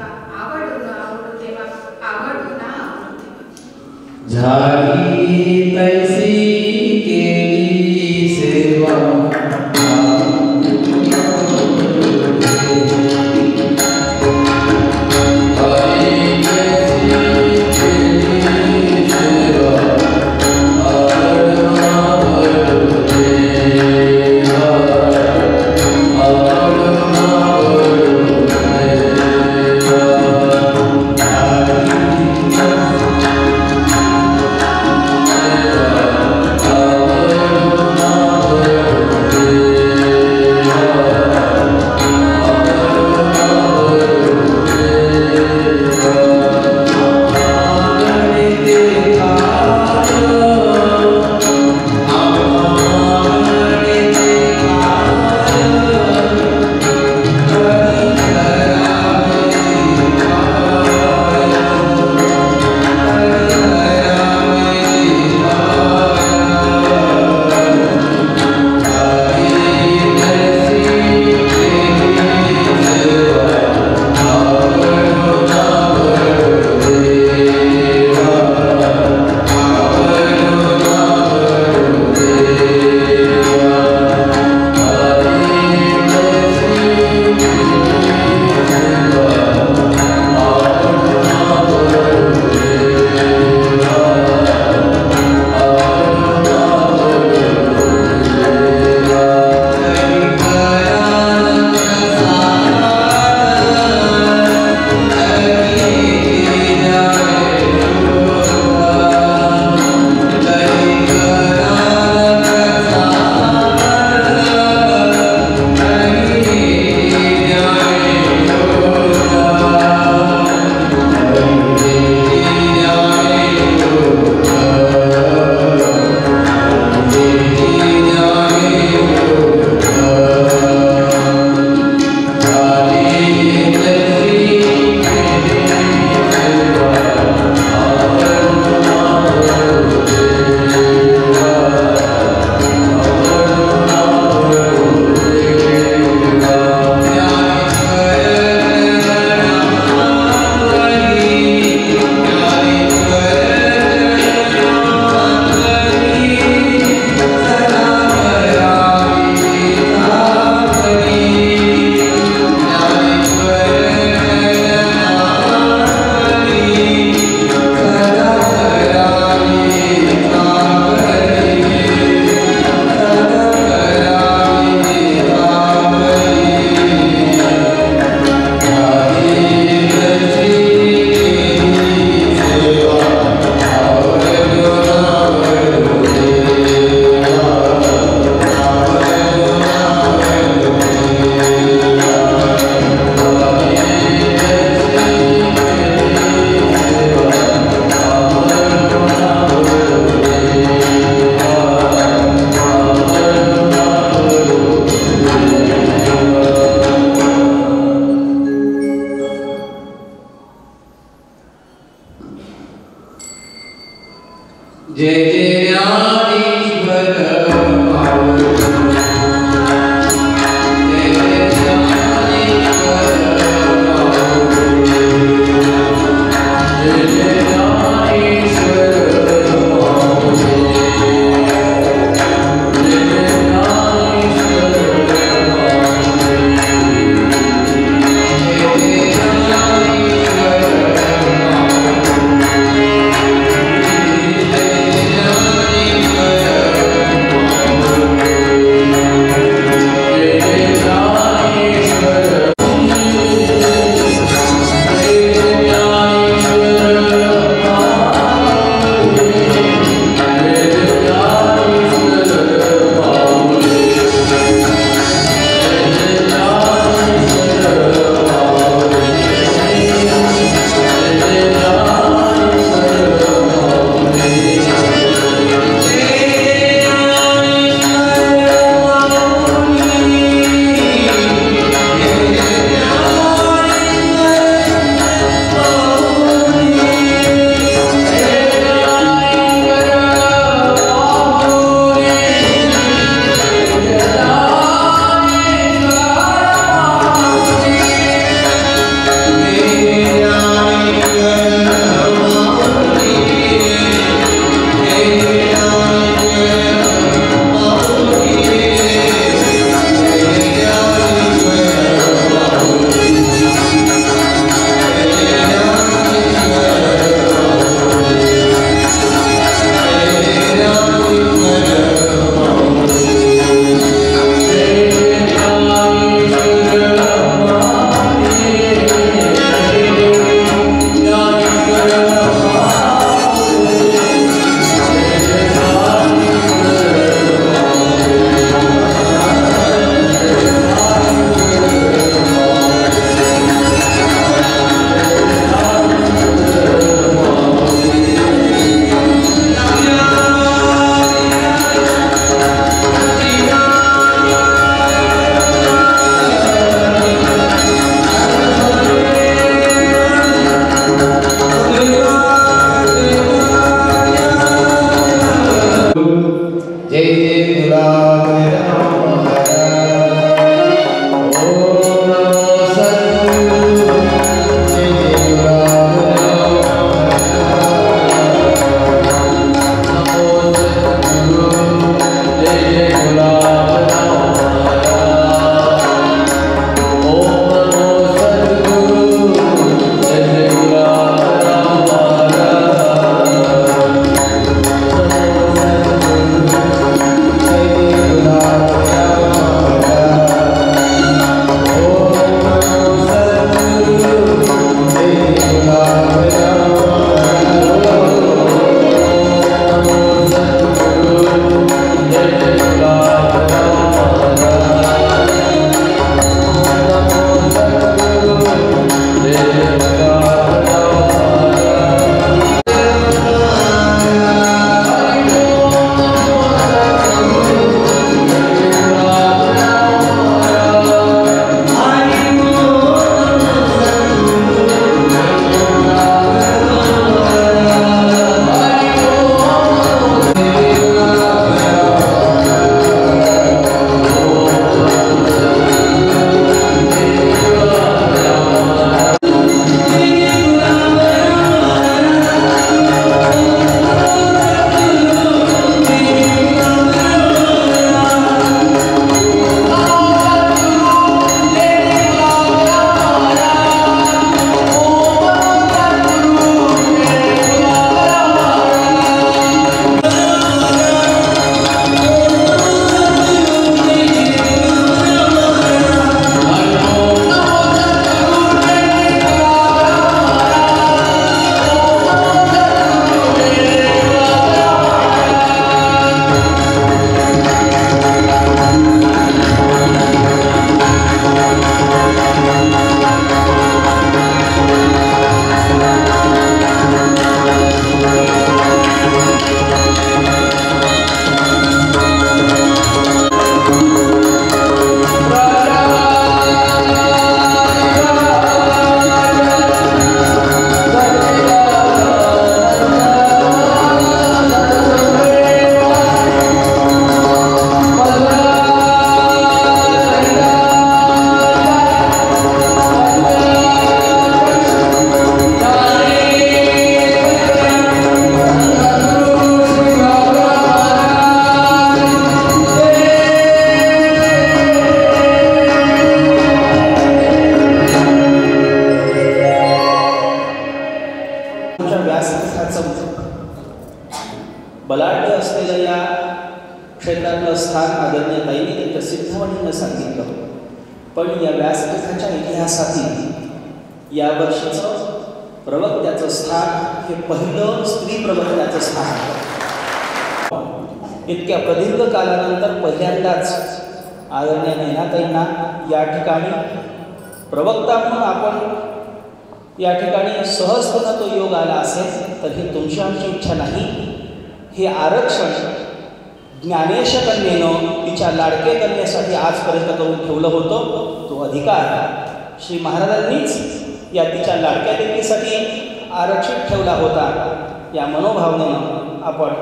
देवा, आवडू न आवडू देवा, आवडू न आवडू देवा. झाली तैसी केली सेवा, जय जय ज्ञानेश्वर जय व्यासपीठाचं बलाढ्य असलेलं या क्षेत्रातलं स्थान आदरणीय ताईंनी ते प्रसिद्धवाणीनं सांगितलं. पण या व्यासपीठाच्या इतिहासातील यावर्षीचं प्रवक्त्याचं स्थान हे पहिलं स्त्री प्रवक्त्याचं स्थान आहे. इतक्या प्रदीर्घ कालानंतर पहिल्यांदाच आदरणीय नयनाताईंना या ठिकाणी प्रवक्ता म्हणून आपण या ठिकाणी सहजपणे तो योग आला असेल तर ही तुमची आमची इच्छा नाही. हे आरक्षण ज्ञानेश कन्येनं तिच्या लाडके कन्येसाठी आजपर्यंत करून ठेवलं होतं. तो अधिकार श्री महाराजांनीच या तिच्या लाडक्या लेकीसाठी आरक्षित ठेवला होता. या मनोभावनेनं आपण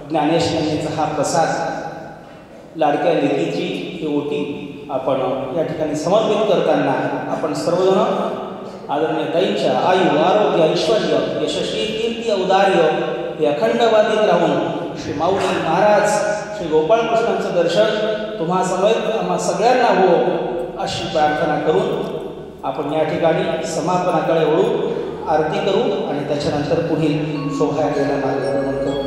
ज्ञानेश कन्येचा हा प्रसाद लाडक्या लेकीची ही ओटी आपण या ठिकाणी समर्पित करताना आपण सर्वजण आदरणीय ताईंच्या आयु आरोग्य ऐश्वर्य यशस्वी कीर्ती औदार्य हे अखंडवादीत राहून श्री माऊली महाराज श्री गोपाळकृष्णांचं दर्शन तुम्हा समेत आम्हा सगळ्यांना हो अशी प्रार्थना करून आपण या ठिकाणी समापनाकडे वळू, आरती करू आणि त्याच्यानंतर पुढील शोभायात्रेला मार्गक्रमण करू.